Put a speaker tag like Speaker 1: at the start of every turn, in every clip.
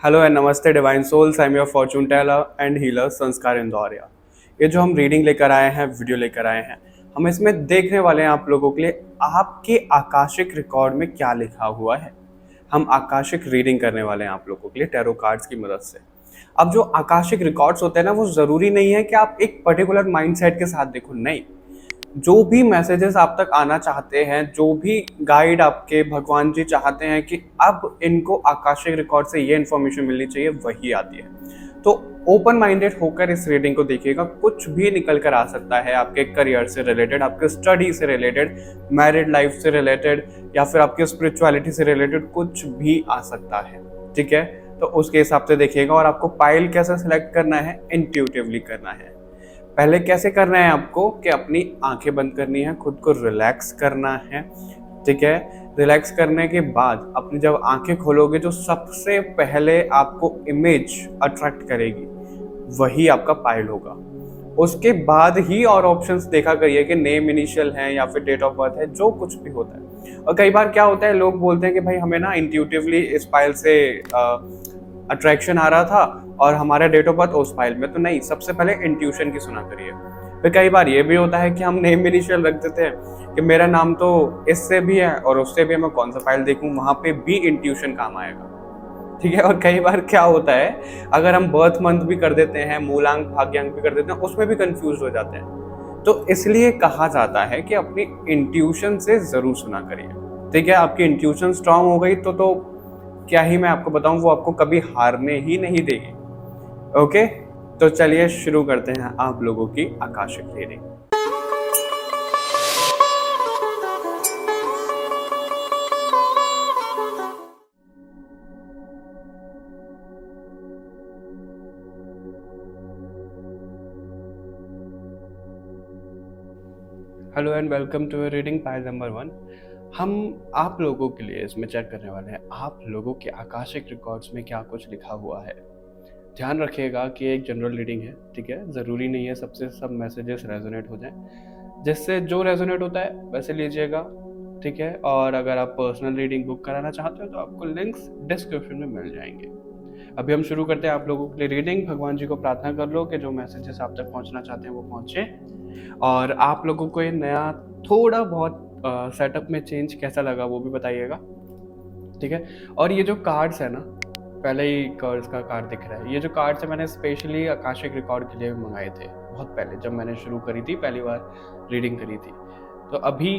Speaker 1: Hello and नमस्ते divine souls. I am your fortune teller and healer Sanskar Indoria. ये जो हम रीडिंग लेकर आए हैं, वीडियो लेकर आए हैं, हम इसमें देखने वाले हैं आप लोगों के लिए आपके आकाशिक रिकॉर्ड में क्या लिखा हुआ है। हम आकाशिक रीडिंग करने वाले हैं आप लोगों के लिए टैरो कार्ड्स की मदद से। अब जो आकाशिक रिकॉर्ड्स होते हैं ना, वो ज़रूरी नहीं है कि आप एक पर्टिकुलर माइंडसेट के साथ देखो। नहीं, जो भी मैसेजेस आप तक आना चाहते हैं, जो भी गाइड आपके भगवान जी चाहते हैं कि अब इनको आकाशिक रिकॉर्ड से ये इन्फॉर्मेशन मिलनी चाहिए, वही आती है। तो ओपन माइंडेड होकर इस रीडिंग को देखिएगा, कुछ भी निकल कर आ सकता है। आपके करियर से रिलेटेड, आपके स्टडी से रिलेटेड, मैरिड लाइफ से रिलेटेड, या फिर आपके स्पिरिचुअलिटी से रिलेटेड कुछ भी आ सकता है। ठीक है, तो उसके हिसाब से देखिएगा। और आपको पाइल कैसे सिलेक्ट करना है, इंट्यूटिवली करना है। पहले कैसे करना है आपको कि अपनी आंखें बंद करनी है, खुद को रिलैक्स करना है। ठीक है, रिलैक्स करने के बाद अपनी जब आंखें खोलोगे, जो सबसे पहले आपको इमेज अट्रैक्ट करेगी वही आपका पाइल होगा। उसके बाद ही और ऑप्शंस देखा करिए कि नेम इनिशियल है या फिर डेट ऑफ बर्थ है, जो कुछ भी होता है। और कई बार क्या होता है, लोग बोलते हैं कि भाई हमें ना इंट्यूटिवली इस पाइल से अट्रैक्शन आ रहा था और हमारा डेट ऑफ बर्थ उस फाइल में। तो नहीं, सबसे पहले इंट्यूशन की सुना करिए। फिर कई बार ये भी होता है कि हम नेम इनिशियल रख देते हैं कि मेरा नाम तो इससे भी है और उससे भी है, मैं कौन सा फाइल देखूं, वहां पे भी इंट्यूशन काम आएगा। ठीक है, और कई बार क्या होता है, अगर हम बर्थ मंथ भी कर देते हैं, मूलांक भाग्यांक भी कर देते हैं, उसमें भी कंफ्यूज हो जाते हैं। तो इसलिए कहा जाता है कि अपनी इंट्यूशन से जरूर सुना करिए। ठीक है, आपकी इंट्यूशन स्ट्रांग हो गई तो क्या ही मैं आपको बताऊं, वो आपको कभी हारने ही नहीं देगी। ओके, तो चलिए शुरू करते हैं आप लोगों की akashic reading. Hello and welcome to reading pile number 1। हम आप लोगों के लिए इसमें चेक करने वाले हैं आप लोगों के आकाशिक रिकॉर्ड्स में क्या कुछ लिखा हुआ है। ध्यान रखिएगा कि एक जनरल रीडिंग है। ठीक है, ज़रूरी नहीं है सबसे सब मैसेजेस रेजोनेट हो जाएं। जिससे जो रेजोनेट होता है वैसे लीजिएगा। ठीक है, और अगर आप पर्सनल रीडिंग बुक कराना चाहते हो तो आपको लिंक्स डिस्क्रिप्शन में मिल जाएंगे। अभी हम शुरू करते हैं आप लोगों के लिए रीडिंग। भगवान जी को प्रार्थना कर लो कि जो मैसेजेस आप तक पहुंचना चाहते हैं वो पहुंचे। और आप लोगों को ये नया थोड़ा बहुत सेटअप में चेंज कैसा लगा वो भी बताइएगा। ठीक है, और ये जो कार्ड्स है ना, पहले ही कर्स का कार्ड दिख रहा है। ये जो कार्ड्स है मैंने स्पेशली आकाशिक रिकॉर्ड के लिए मंगाए थे बहुत पहले, जब मैंने शुरू करी थी, पहली बार रीडिंग करी थी। तो अभी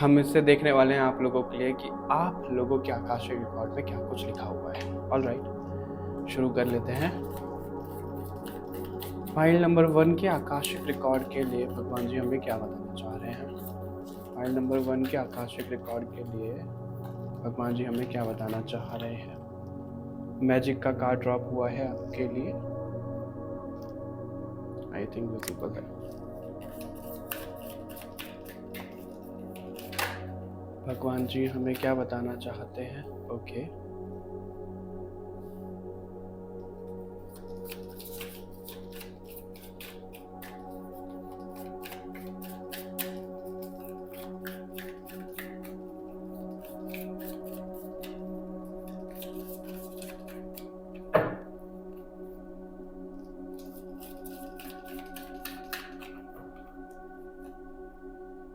Speaker 1: हम इससे देखने वाले हैं आप लोगों के लिए कि आप लोगों के आकाशिक रिकॉर्ड में क्या कुछ लिखा हुआ है। ऑलराइट, शुरू कर लेते हैं। फाइल नंबर 1 के आकाशिक रिकॉर्ड के लिए भगवान जी हमें क्या बताना चाह रहे हैं। फाइल नंबर 1 के आकाशिक रिकॉर्ड के लिए भगवान जी हमें क्या बताना चाह रहे हैं। मैजिक का कार्ड ड्रॉप हुआ है आपके लिए, आई थिंक विजिबल है। भगवान जी हमें क्या बताना चाहते हैं। Okay,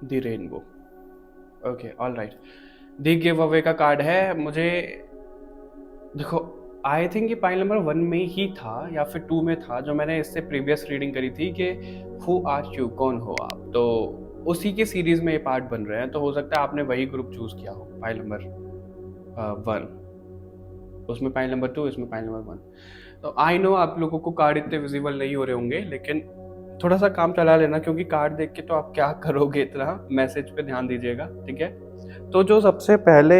Speaker 1: the rainbow. Okay, alright, the give away का कार्ड है। मुझे देखो, आई थिंक ये पाइल नंबर 1 में ही था या फिर 2 में था, जो मैंने इससे प्रीवियस रीडिंग करी थी कि हु आर यू, कौन हो आप। तो उसी के सीरीज में ये पार्ट बन रहे हैं। तो हो सकता है आपने वही ग्रुप चूज किया हो, पाइल नंबर 1, उसमें पाइल नंबर 2, इसमें पाइल नंबर 1। तो आई नो आप लोगों को कार्ड इतने विजिबल नहीं हो रहे होंगे, लेकिन थोड़ा सा काम चला लेना, क्योंकि कार्ड देख के तो आप क्या करोगे, इतना मैसेज पे ध्यान दीजिएगा। ठीक है, तो जो सबसे पहले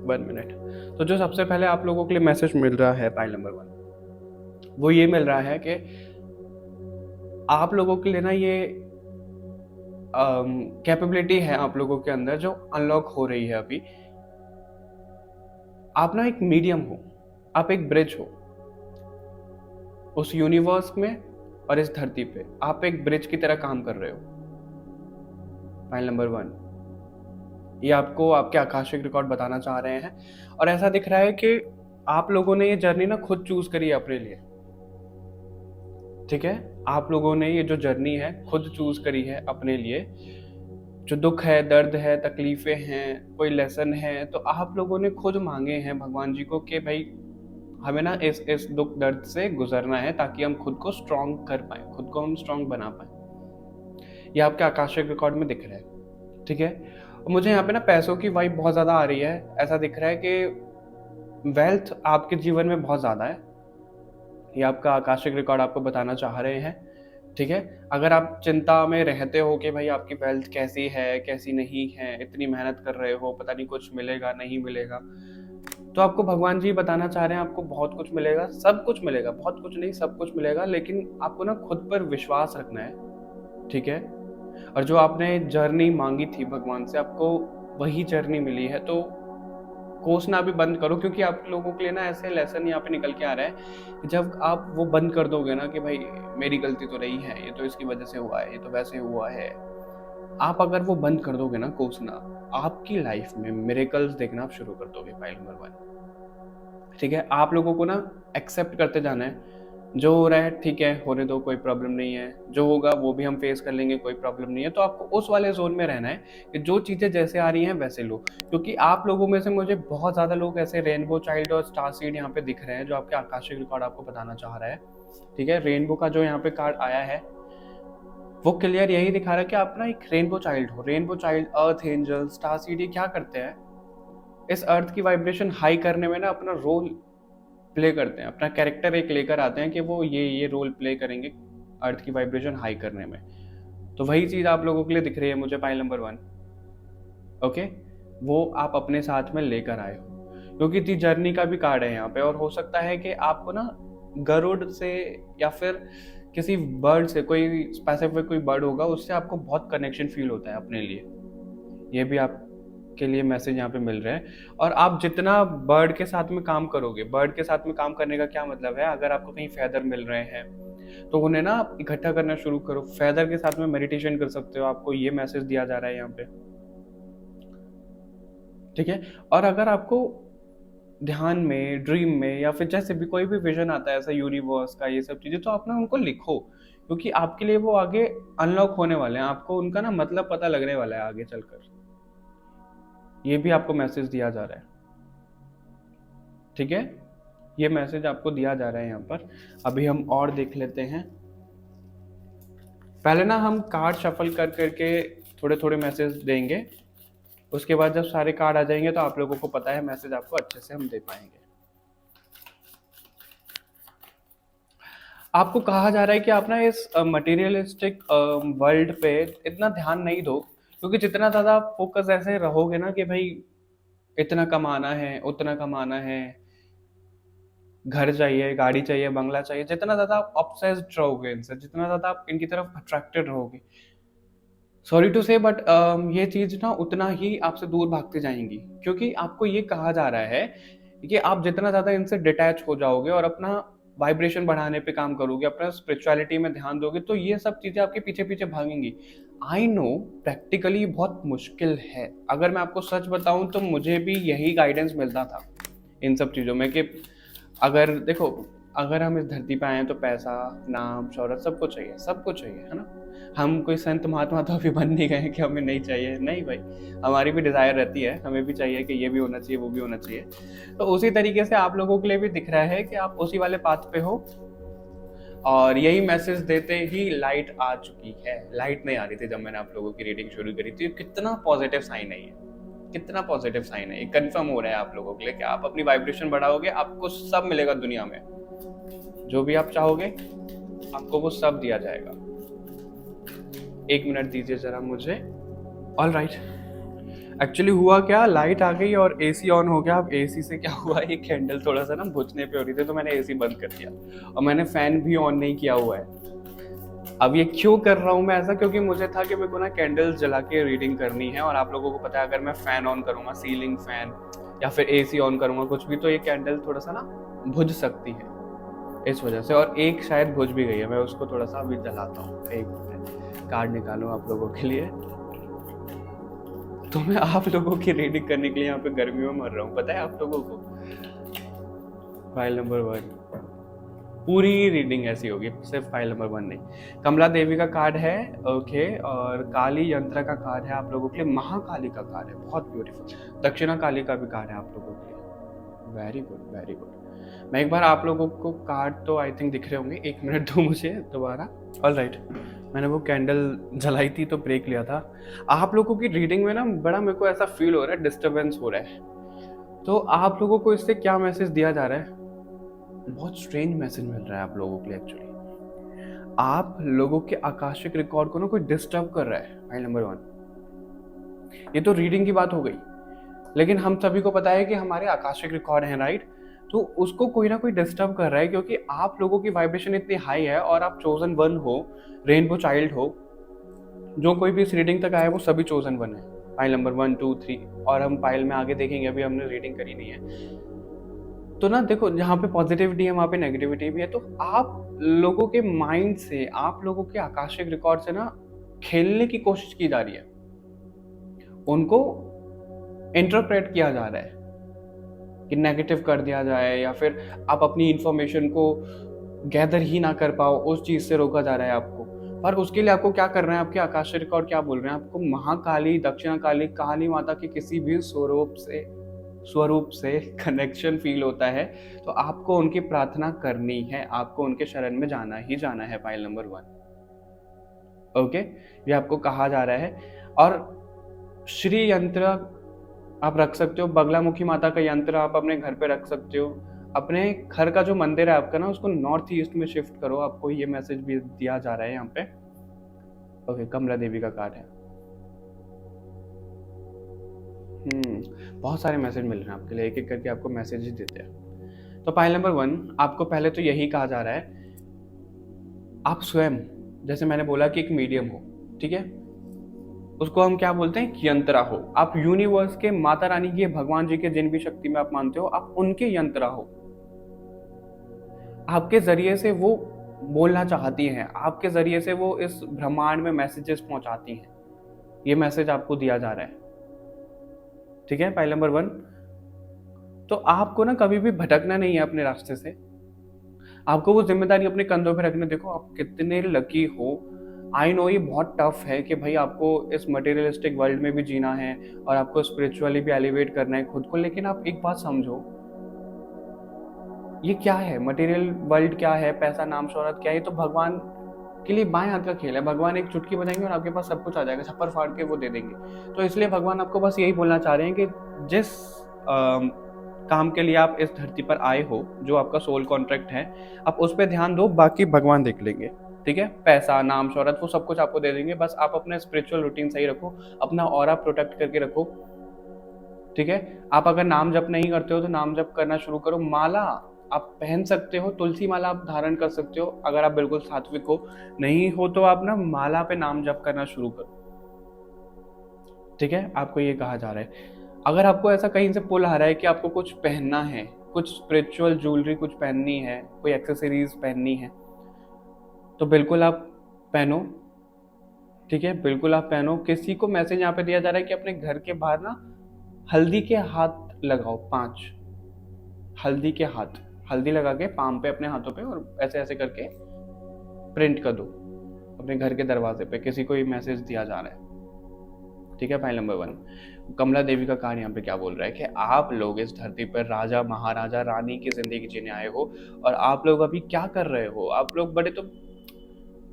Speaker 1: 1 मिनट, तो जो सबसे पहले आप लोगों के लिए मैसेज मिल रहा है पाइल नंबर 1, वो ये मिल रहा है कि आप लोगों के लिए ना ये कैपेबिलिटी है आप लोगों के अंदर जो अनलॉक हो रही है अभी। आप ना एक मीडियम हो, आप एक ब्रिज हो उस यूनिवर्स में और इस धरती पे। आप एक ब्रिज की तरह काम कर रहे हो। फाइल नंबर 1 ये आपको आपके आकाशिक रिकॉर्ड बताना चाह रहे हैं। और ऐसा दिख रहा है कि आप लोगों ने ये जर्नी ना खुद चूज करी है अपने लिए, ठीक है? आप लोगों ने ये जो जर्नी है खुद चूज करी है अपने लिए। जो दुख है, दर्द है, तकलीफें हैं, कोई लेसन है, तो आप लोगों ने खुद मांगे हैं भगवान जी को कि भाई हमें ना इस दुख दर्द से गुजरना है ताकि हम खुद को स्ट्रांग कर पाए, खुद को हम स्ट्रांग बना पाए। ये आपके आकाशिक रिकॉर्ड में दिख रहा है, ठीक है? और मुझे यहाँ पे ना पैसों की वाइब बहुत ज़्यादा आ रही है। ऐसा दिख रहा है कि वेल्थ आपके जीवन में बहुत ज़्यादा है। ये आपका आकाशिक रिकॉर्ड आपको बताना चाह रहे हैं, ठीक है? अगर आप चिंता में रहते हो कि भाई आपकी वेल्थ कैसी है, कैसी नहीं है, इतनी मेहनत कर रहे हो, पता नहीं कुछ मिलेगा नहीं मिलेगा, तो आपको भगवान जी बताना चाह रहे हैं आपको बहुत कुछ मिलेगा, सब कुछ मिलेगा, बहुत कुछ नहीं सब कुछ मिलेगा, लेकिन आपको ना खुद पर विश्वास रखना है, ठीक है? और जो आपने जर्नी मांगी थी भगवान से, आपको वही जर्नी मिली है, तो कोसना भी बंद करो, क्योंकि आप लोगों के लिए ना ऐसे लेसन यहाँ पे निकल के आ रहा है कि जब आप वो बंद कर दोगे ना कि भाई मेरी गलती तो नहीं है, ये तो इसकी वजह से हुआ है, ये तो वैसे हुआ है, आप अगर वो बंद कर दोगे ना कोसना, आपकी लाइफ में मिरेकल्स देखना आप शुरू कर दोगे। फाइल नंबर 1, ठीक है? आप लोगों को ना एक्सेप्ट करते जाना है, जो हो रहा है ठीक है, होने दो, कोई प्रॉब्लम नहीं है, जो होगा वो भी हम फेस कर लेंगे, कोई प्रॉब्लम नहीं है। तो आपको उस वाले जोन में रहना है कि जो चीज़ें जैसे आ रही हैं वैसे लो, क्योंकि आप लोगों में से मुझे बहुत ज़्यादा लोग ऐसे रेनबो चाइल्ड और स्टार सीड यहाँ पे दिख रहे हैं, जो आपके आकाशिक रिकॉर्ड आपको बताना चाह रहा है, ठीक है? रेनबो का जो यहाँ पे कार्ड आया है वो क्लियर यही दिखा रहा है कि आप ना एक रेनबो चाइल्ड हो। रेनबो चाइल्ड, अर्थ एंजल, स्टार सीड, ये क्या करते हैं? इस अर्थ की वाइब्रेशन हाई करने में ना अपना रोल प्ले करते हैं, अपना कैरेक्टर एक लेकर आते हैं कि वो ये रोल प्ले करेंगे अर्थ की वाइब्रेशन हाई करने में। तो वही चीज़ आप लोगों के लिए दिख रही है मुझे पाइल नंबर 1, ओके? वो आप अपने साथ में लेकर आए हो, क्योंकि दी जर्नी का भी कार्ड है यहाँ पे। और हो सकता है कि आपको ना गरुड़ से या फिर किसी बर्ड से, कोई स्पेसिफिक कोई बर्ड होगा, उससे आपको बहुत कनेक्शन फील होता है अपने लिए। ये भी आपके लिए मैसेज यहाँ पे मिल रहा है। और आप जितना बर्ड के साथ में काम करोगे, बर्ड के साथ में काम करने का क्या मतलब है? अगर आपको कहीं फेदर मिल रहे हैं तो उन्हें ना इकट्ठा करना शुरू करो। फेदर के साथ में मेडिटेशन कर सकते हो, आपको ये मैसेज दिया जा रहा है यहाँ पे, ठीक है? और अगर आपको ध्यान में, ड्रीम में, या फिर जैसे भी कोई भी विजन आता है ऐसा यूनिवर्स का, ये सब चीज़ें, तो आप ना उनको लिखो, क्योंकि आपके लिए वो आगे अनलॉक होने वाले हैं। आपको उनका ना मतलब पता लगने वाला है आगे चलकर। ये भी आपको मैसेज दिया जा रहा है, ठीक है? ये मैसेज आपको दिया जा रहा है यहाँ पर। अभी हम और देख लेते हैं। पहले ना हम कार्ड शफल कर करके थोड़े थोड़े मैसेज देंगे, उसके बाद जब सारे कार्ड आ जाएंगे तो आप लोगों को पता है मैसेज आपको अच्छे से हम दे पाएंगे। आपको कहा जा रहा है कि आप ना इस मटेरियलिस्टिक वर्ल्ड पे इतना ध्यान नहीं दो, क्योंकि जितना ज़्यादा आप फोकस ऐसे रहोगे ना कि भाई इतना कमाना है, उतना कमाना है, घर चाहिए, गाड़ी चाहिए, बंगला चाहिए, जितना ज़्यादा आप ऑब्सेस्ड रहोगे इनसे, जितना ज़्यादा आप इनकी तरफ अट्रैक्टेड रहोगे, सॉरी टू से बट ये चीज़ ना उतना ही आपसे दूर भागती जाएंगी। क्योंकि आपको ये कहा जा रहा है कि आप जितना ज़्यादा इनसे डिटैच हो जाओगे और अपना वाइब्रेशन बढ़ाने पे काम करोगे, अपना स्पिरिचुअलिटी में ध्यान दोगे, तो ये सब चीज़ें आपके पीछे पीछे भागेंगी। आई नो प्रैक्टिकली बहुत मुश्किल है, अगर मैं आपको सच बताऊं तो मुझे भी यही गाइडेंस मिलता था इन सब चीज़ों में, कि अगर देखो, अगर हम इस धरती पे आए हैं तो पैसा, नाम, शौहरत सब कुछ चाहिए, सब कुछ चाहिए, है ना? हम कोई संत महात्मा तो अभी बन नहीं गए कि हमें नहीं चाहिए, नहीं भाई, हमारी भी डिज़ायर रहती है, हमें भी चाहिए कि ये भी होना चाहिए, वो भी होना चाहिए। तो उसी तरीके से आप लोगों के लिए भी दिख रहा है कि आप उसी वाले पाथ पे हो, और यही मैसेज देते ही लाइट आ चुकी है। लाइट नहीं आ रही थी जब मैंने आप लोगों की रीडिंग शुरू करी थी। कितना पॉजिटिव साइन है ये, कितना पॉजिटिव साइन है ये। कंफर्म हो रहा है आप लोगों के लिए कि आप अपनी वाइब्रेशन बढ़ाओगे, आपको सब मिलेगा दुनिया में, जो भी आप चाहोगे आपको वो सब दिया जाएगा। 1 मिनट दीजिए जरा मुझे। ऑल राइट, एक्चुअली हुआ क्या, लाइट आ गई और एसी ऑन हो गया। अब एसी से क्या हुआ, ये कैंडल थोड़ा सा ना बुझने पे हो रही थी, तो मैंने एसी बंद कर दिया, और मैंने फैन भी ऑन नहीं किया हुआ है। अब ये क्यों कर रहा हूँ मैं ऐसा, क्योंकि मुझे था कि मेरे को ना कैंडल्स जला के रीडिंग करनी है, और आप लोगों को पता है अगर मैं फैन ऑन करूँगा, सीलिंग फैन या फिर एसी ऑन करूँगा कुछ भी, तो ये कैंडल थोड़ा सा ना बुझ सकती है इस वजह से। और एक शायद बुझ भी गई है, मैं उसको थोड़ा सा अभी जलाता हूँ। एक मिनट, कार्ड निकालूँ आप लोगों के लिए। तो मैं आप लोगों की रीडिंग करने के लिए यहाँ पे गर्मी में मर रहा हूँ, पता है आप लोगों को। फाइल नंबर 1, पूरी रीडिंग ऐसी होगी, सिर्फ फाइल नंबर 1 नहीं। कमला देवी का कार्ड है, ओके, और काली यंत्र का कार्ड है आप लोगों के लिए, महाकाली का कार्ड है, बहुत ब्यूटीफुल, दक्षिणा काली का भी कार्ड है आप लोगों के लिए। Very good, very good. मैं एक बार आप लोगों को कार्ड तो आई थिंक दिख रहे होंगे, 1 मिनट दो मुझे दोबारा। ऑल राइट, मैंने वो कैंडल जलाई थी तो ब्रेक लिया था। आप लोगों की रीडिंग में ना बड़ा मेरे को ऐसा फील हो रहा है, डिस्टर्बेंस हो रहा है। तो आप लोगों को इससे क्या मैसेज दिया जा रहा है? बहुत स्ट्रेंज मैसेज मिल रहा है आप लोगों के लिए एक्चुअली। आप लोगों के आकाशिक रिकॉर्ड को ना कोई डिस्टर्ब कर रहा है, फाइल नंबर 1। ये तो रीडिंग की बात हो गई, लेकिन हम सभी को पता है कि हमारे आकाशिक रिकॉर्ड हैं, राइट? तो उसको कोई ना कोई डिस्टर्ब कर रहा है, क्योंकि आप लोगों की वाइब्रेशन इतनी हाई है और आप चोजन वन हो, रेनबो चाइल्ड हो। जो कोई भी इस रीडिंग तक आया वो सभी चोजन वन है, फाइल नंबर 1, 2, 3, और हम फाइल में आगे देखेंगे, अभी हमने रीडिंग करी नहीं है। तो ना देखो, जहाँ पे पॉजिटिविटी है वहाँ पे नेगेटिविटी भी है। तो आप लोगों के माइंड से, आप लोगों के आकाशिक रिकॉर्ड से ना खेलने की कोशिश की जा रही है, उनको इंटरप्रेट किया जा रहा है कि नेगेटिव कर दिया जाए, या फिर आप अपनी इंफॉर्मेशन को गैदर ही ना कर पाओ, उस चीज से रोका जा रहा है आपको। पर उसके लिए आपको क्या करना है? आपके आकाशिक रिकॉर्ड क्या बोल रहे हैं? आपको महाकाली, दक्षिणा काली, काली माता के किसी भी स्वरूप से कनेक्शन फील होता है, तो आपको उनकी प्रार्थना करनी है, आपको उनके शरण में जाना ही जाना है, फाइल नंबर 1। ओके, ये आपको कहा जा रहा है। और श्री यंत्र आप रख सकते हो, बगलामुखी माता का यंत्र आप अपने घर पे रख सकते हो। अपने घर का जो मंदिर है आपका ना, उसको नॉर्थ ईस्ट में शिफ्ट करो, आपको ये मैसेज भी दिया जा रहा है यहाँ पे। ओके, कमला देवी का कार्ड है। बहुत सारे मैसेज मिल रहे हैं आपके लिए, एक एक करके आपको मैसेज ही देते हैं। तो फाइल नंबर 1, आपको पहले तो यही कहा जा रहा है, आप स्वयं, जैसे मैंने बोला कि एक मीडियम हो, ठीक है, उसको हम क्या बोलते हैं? यंत्रा हो। आप यूनिवर्स के, माता रानी के, भगवान जी के, जिन भी शक्ति में आप मानते हो, आप उनके यंत्रा हो। आपके जरिए से वो बोलना चाहती हैं, आपके जरिए से वो इस ब्रह्मांड में मैसेजेस पहुंचाती हैं। ये मैसेज आपको दिया जा रहा है, ठीक है, फाइल नंबर 1। तो आपको ना कभी भी भटकना नहीं है अपने रास्ते से, आपको वो जिम्मेदारी अपने कंधों पे रखने। देखो आप कितने लकी हो। आई नो ये बहुत टफ है कि भाई आपको इस मटेरियलिस्टिक वर्ल्ड में भी जीना है और आपको स्पिरिचुअली भी एलिवेट करना है खुद को, लेकिन आप एक बात समझो, ये क्या है? मटेरियल वर्ल्ड क्या है? पैसा, नाम, शोहरत क्या है? ये तो भगवान के लिए बाएं हाथ का खेल है। भगवान एक चुटकी बजाएंगे और आपके पास सब कुछ आ जाएगा, छप्पर फाड़ के वो दे देंगे। तो इसलिए भगवान आपको बस यही बोलना चाह रहे हैं कि जिस काम के लिए आप इस धरती पर आए हो, जो आपका सोल कॉन्ट्रैक्ट है, आप उस पर ध्यान दो, बाकी भगवान देख लेंगे, ठीक है? पैसा, नाम, शोहरत, वो सब कुछ आपको दे देंगे, बस आप अपना स्पिरिचुअल रूटीन सही रखो, अपना ऑरा प्रोटेक्ट करके रखो, ठीक है? आप अगर नाम जप नहीं करते हो तो नाम जप करना शुरू करो। माला आप पहन सकते हो, तुलसी माला आप धारण कर सकते हो, अगर आप बिल्कुल सात्विक हो। नहीं हो तो आप ना माला पे नाम जप करना शुरू करो, ठीक है? आपको ये कहा जा रहा है। अगर आपको ऐसा कहीं से पुल आ रहा है कि आपको कुछ पहनना है, कुछ स्पिरिचुअल ज्वेलरी कुछ पहननी है, कोई एक्सेसरीज पहननी है, तो बिल्कुल आप पहनो, ठीक है? बिल्कुल आप पहनो। किसी को मैसेज यहाँ पे दिया जा रहा है कि अपने घर के बाहर ना हल्दी के हाथ लगाओ, 5 हल्दी के हाथ, हल्दी लगा के पाम पे, अपने हाथों पे, और ऐसे ऐसे करके प्रिंट कर दो अपने घर के दरवाजे पे। किसी को ये मैसेज दिया जा रहा है, ठीक है? File number 1। कमला देवी का कार्ड यहाँ पे क्या बोल रहा है कि आप लोग इस धरती पर राजा, महाराजा, रानी की जिंदगी जीने आए हो, और आप लोग अभी क्या कर रहे हो? आप लोग बड़े तो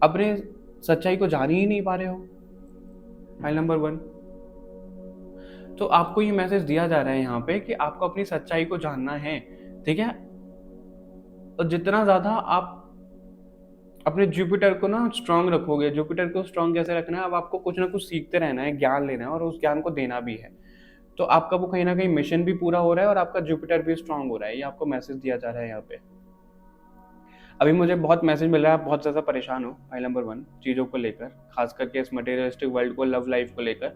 Speaker 1: अपने सच्चाई को जान ही नहीं पा रहे हो, फाइल नंबर 1। तो आपको ये मैसेज दिया जा रहा है यहाँ पे कि आपको अपनी सच्चाई को जानना है, ठीक है? और जितना ज्यादा आप अपने जुपिटर को ना स्ट्रांग रखोगे, जुपिटर को स्ट्रांग कैसे रखना है? अब आपको कुछ ना कुछ सीखते रहना है, ज्ञान लेना है, और उस ज्ञान को देना भी है। तो आपका वो कहीं ना कहीं मिशन भी पूरा हो रहा है और आपका जुपिटर भी स्ट्रांग हो रहा है। ये आपको मैसेज दिया जा रहा है यहाँ पे। अभी मुझे बहुत मैसेज मिल रहा है, आप बहुत ज़्यादा परेशान हो, फाइल नंबर 1, चीज़ों को लेकर, खास करके इस मटेरियलिस्टिक वर्ल्ड को, लव लाइफ को लेकर।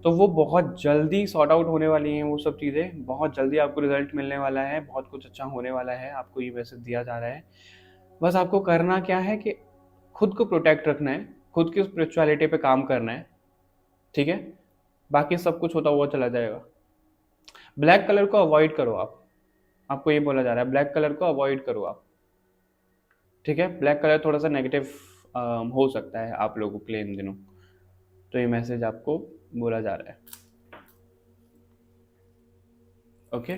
Speaker 1: तो वो बहुत जल्दी सॉर्ट आउट होने वाली हैं वो सब चीज़ें, बहुत जल्दी आपको रिजल्ट मिलने वाला है, बहुत कुछ अच्छा होने वाला है, आपको ये मैसेज दिया जा रहा है। बस आपको करना क्या है कि खुद को प्रोटेक्ट रखना है, खुद की स्पिरिचुअलिटी पे काम करना है, ठीक है? बाकी सब कुछ होता हुआ चला जाएगा। ब्लैक कलर को अवॉइड करो आप, आपको ये बोला जा रहा है ब्लैक कलर को अवॉइड करो आप, ठीक है। ब्लैक कलर थोड़ा सा नेगेटिव हो सकता है आप लोगों के लिए इन दिनों, तो ये मैसेज आपको बोला जा रहा है। ओके,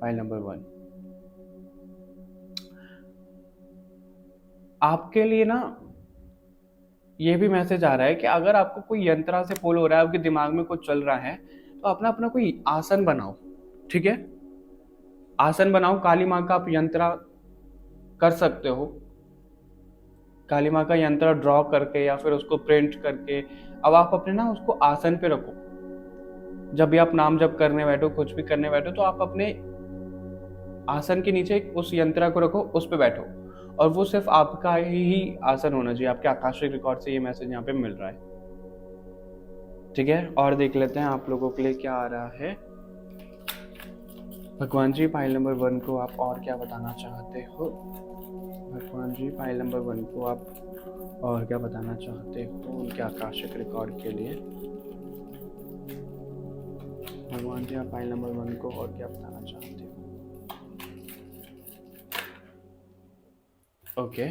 Speaker 1: फाइल नंबर 1 आपके लिए ना ये भी मैसेज आ रहा है कि अगर आपको कोई यंत्रा से पुल हो रहा है, आपके दिमाग में कुछ चल रहा है, तो अपना अपना कोई आसन बनाओ, ठीक है। आसन बनाओ, काली माँ का आप यंत्रा कर सकते हो, काली माँ का यंत्र ड्रॉ करके या फिर उसको प्रिंट करके अब आप अपने ना उसको आसन पे रखो। जब भी आप नाम जप करने बैठो, कुछ भी करने बैठो, तो आप अपने आसन के नीचे उस यंत्रा को रखो, उस पे बैठो, और वो सिर्फ आपका ही आसन होना चाहिए। आपके आकाशिक रिकॉर्ड से ये मैसेज यहाँ पे मिल रहा है, ठीक है। और देख लेते हैं आप लोगों के लिए क्या आ रहा है। भगवान जी फाइल नंबर 1 को आप और क्या बताना चाहते हो? भगवान जी फाइल नंबर 1 को आप और क्या बताना चाहते हो उनके आकाशिक रिकॉर्ड के लिए? भगवान जी आप फाइल नंबर 1 को और क्या बताना चाहते हो? ओके,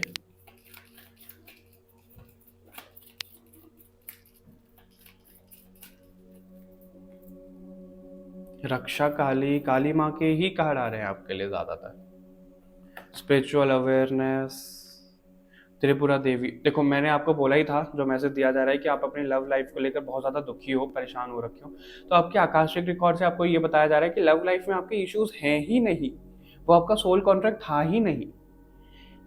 Speaker 1: रक्षा काली, काली माँ के ही कार्ड आ रहे हैं आपके लिए ज्यादातर। स्पिरिचुअल अवेयरनेस, त्रिपुरा देवी। देखो मैंने आपको बोला ही था, जो मैसेज दिया जा रहा है कि आप अपनी लव लाइफ को लेकर बहुत ज़्यादा दुखी हो, परेशान हो रखे हो, तो आपके आकाशिक रिकॉर्ड से आपको ये बताया जा रहा है कि लव लाइफ में आपके इश्यूज हैं ही नहीं, वो आपका सोल कॉन्ट्रैक्ट था ही नहीं,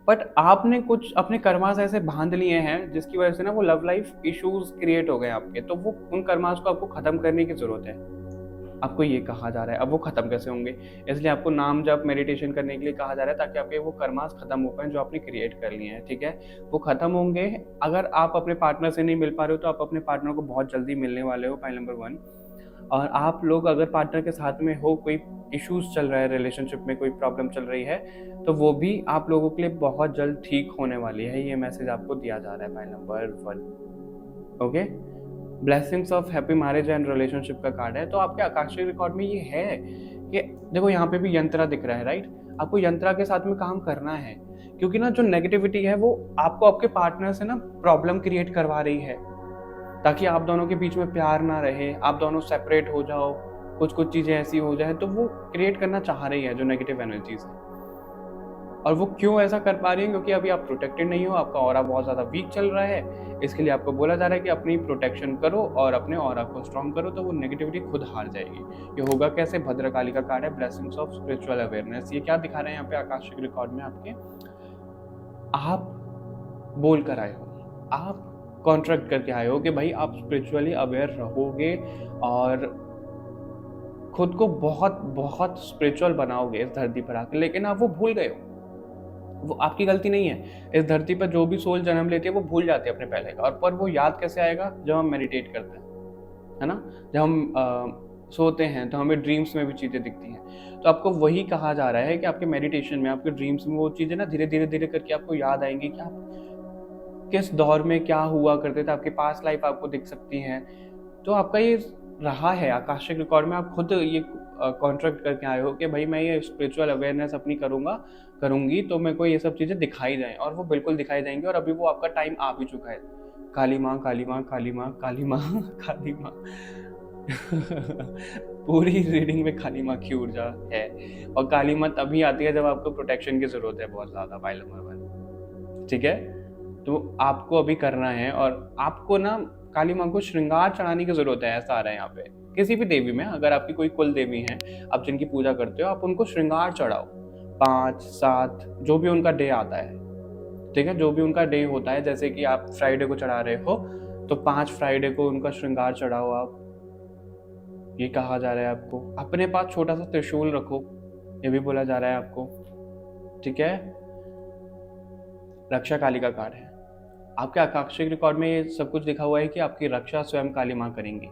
Speaker 1: बट आपने कुछ अपने कर्मास ऐसे बांध लिए हैं जिसकी वजह से ना वो लव लाइफ इश्यूज क्रिएट हो गए आपके, तो वो उन कर्मास को आपको खत्म करने की जरूरत है। आपको ये कहा जा रहा है। अब वो खत्म कैसे होंगे, इसलिए आपको नाम जप मेडिटेशन करने के लिए कहा जा रहा है, ताकि आपके वो कर्मास खत्म हो पाए जो आपने क्रिएट कर लिए हैं, ठीक है। वो खत्म होंगे। अगर आप अपने पार्टनर से नहीं मिल पा रहे हो तो आप अपने पार्टनर को बहुत जल्दी मिलने वाले हो, पॉइंट नंबर 1। और आप लोग अगर पार्टनर के साथ में हो, कोई इश्यूज चल रहा है रिलेशनशिप में, कोई प्रॉब्लम चल रही है, तो वो भी आप लोगों के लिए बहुत जल्द ठीक होने वाली है। ये मैसेज आपको दिया जा रहा है point number 1। Okay, blessings of happy marriage and relationship का कार्ड है। तो आपके आकाशीय रिकॉर्ड में ये है कि देखो यहाँ पे भी यंत्रा दिख रहा है, राइट। आपको यंत्रा के साथ में काम करना है, क्योंकि ना जो नेगेटिविटी है वो आपको आपके पार्टनर से ना प्रॉब्लम क्रिएट करवा रही है, ताकि आप दोनों के बीच में प्यार ना रहे, आप दोनों सेपरेट हो जाओ, कुछ कुछ चीजें ऐसी हो जाए, तो वो क्रिएट करना चाह रही है जो नेगेटिव एनर्जीज है। और वो क्यों ऐसा कर पा रही है? क्योंकि अभी आप प्रोटेक्टेड नहीं हो, आपका ऑरा बहुत ज़्यादा वीक चल रहा है। इसके लिए आपको बोला जा रहा है कि अपनी प्रोटेक्शन करो और अपने ऑरा को स्ट्रॉन्ग करो, तो वो नेगेटिविटी खुद हार जाएगी। ये होगा कैसे? भद्रकाली का कार्ड है, ब्लेसिंग्स ऑफ स्पिरिचुअल अवेयरनेस। ये क्या दिखा रहे हैं यहाँ पे आकाशिक रिकॉर्ड में आपके? आप बोल कर आए हो, आप कॉन्ट्रैक्ट करके आए हो कि भाई आप स्पिरिचुअली अवेयर रहोगे और खुद को बहुत बहुत स्पिरिचुअल बनाओगे इस धरती पर आकर, लेकिन आप वो भूल गए हो। वो आपकी गलती नहीं है। इस धरती पर जो भी सोल जन्म लेती है वो भूल जाती है अपने पहले का, और पर वो याद कैसे आएगा? जब हम मेडिटेट करते हैं, है ना। जब हम सोते हैं तो हमें ड्रीम्स में भी चीज़ें दिखती हैं। तो आपको वही कहा जा रहा है कि आपके मेडिटेशन में, आपके ड्रीम्स में वो चीज़ें ना धीरे धीरे धीरे करके आपको याद आएंगी कि आप किस दौर में क्या हुआ करते थे, आपकी पास्ट लाइफ आपको दिख सकती हैं। तो आपका ये रहा है आकाशिक रिकॉर्ड में, आप खुद ये कॉन्ट्रैक्ट करके आए हो कि भाई मैं ये स्पिरिचुअल अवेयरनेस अपनी करूंगी तो मेरे को ये सब चीज़ें दिखाई जाएं, और वो बिल्कुल दिखाई जाएंगी। और अभी वो आपका टाइम आ भी चुका है। काली माँ, काली माँ, काली माँ, काली माँ, काली माँ। पूरी रीडिंग में काली माँ की ऊर्जा है, और काली माँ तभी आती है जब आपको प्रोटेक्शन की जरूरत है बहुत ज़्यादा, फाइल नंबर 1, ठीक है। तो आपको अभी करना है, और आपको ना काली माँ को श्रृंगार चढ़ाने की जरूरत है, ऐसा आ रहा है यहाँ पे। किसी भी देवी में, अगर आपकी कोई कुल देवी है, आप जिनकी पूजा करते हो, आप उनको श्रृंगार चढ़ाओ। 5, 7 जो भी उनका डे आता है, ठीक है, जो भी उनका डे होता है, जैसे कि आप फ्राइडे को चढ़ा रहे हो तो 5 फ्राइडे को उनका श्रृंगार चढ़ाओ आप। ये कहा जा रहा है आपको। अपने पास छोटा सा त्रिशूल रखो, ये भी बोला जा रहा है आपको, ठीक है। रक्षा काली का कार्ड है। आपके आकाशिक रिकॉर्ड में ये सब कुछ लिखा हुआ है कि आपकी रक्षा स्वयं काली माँ करेंगी,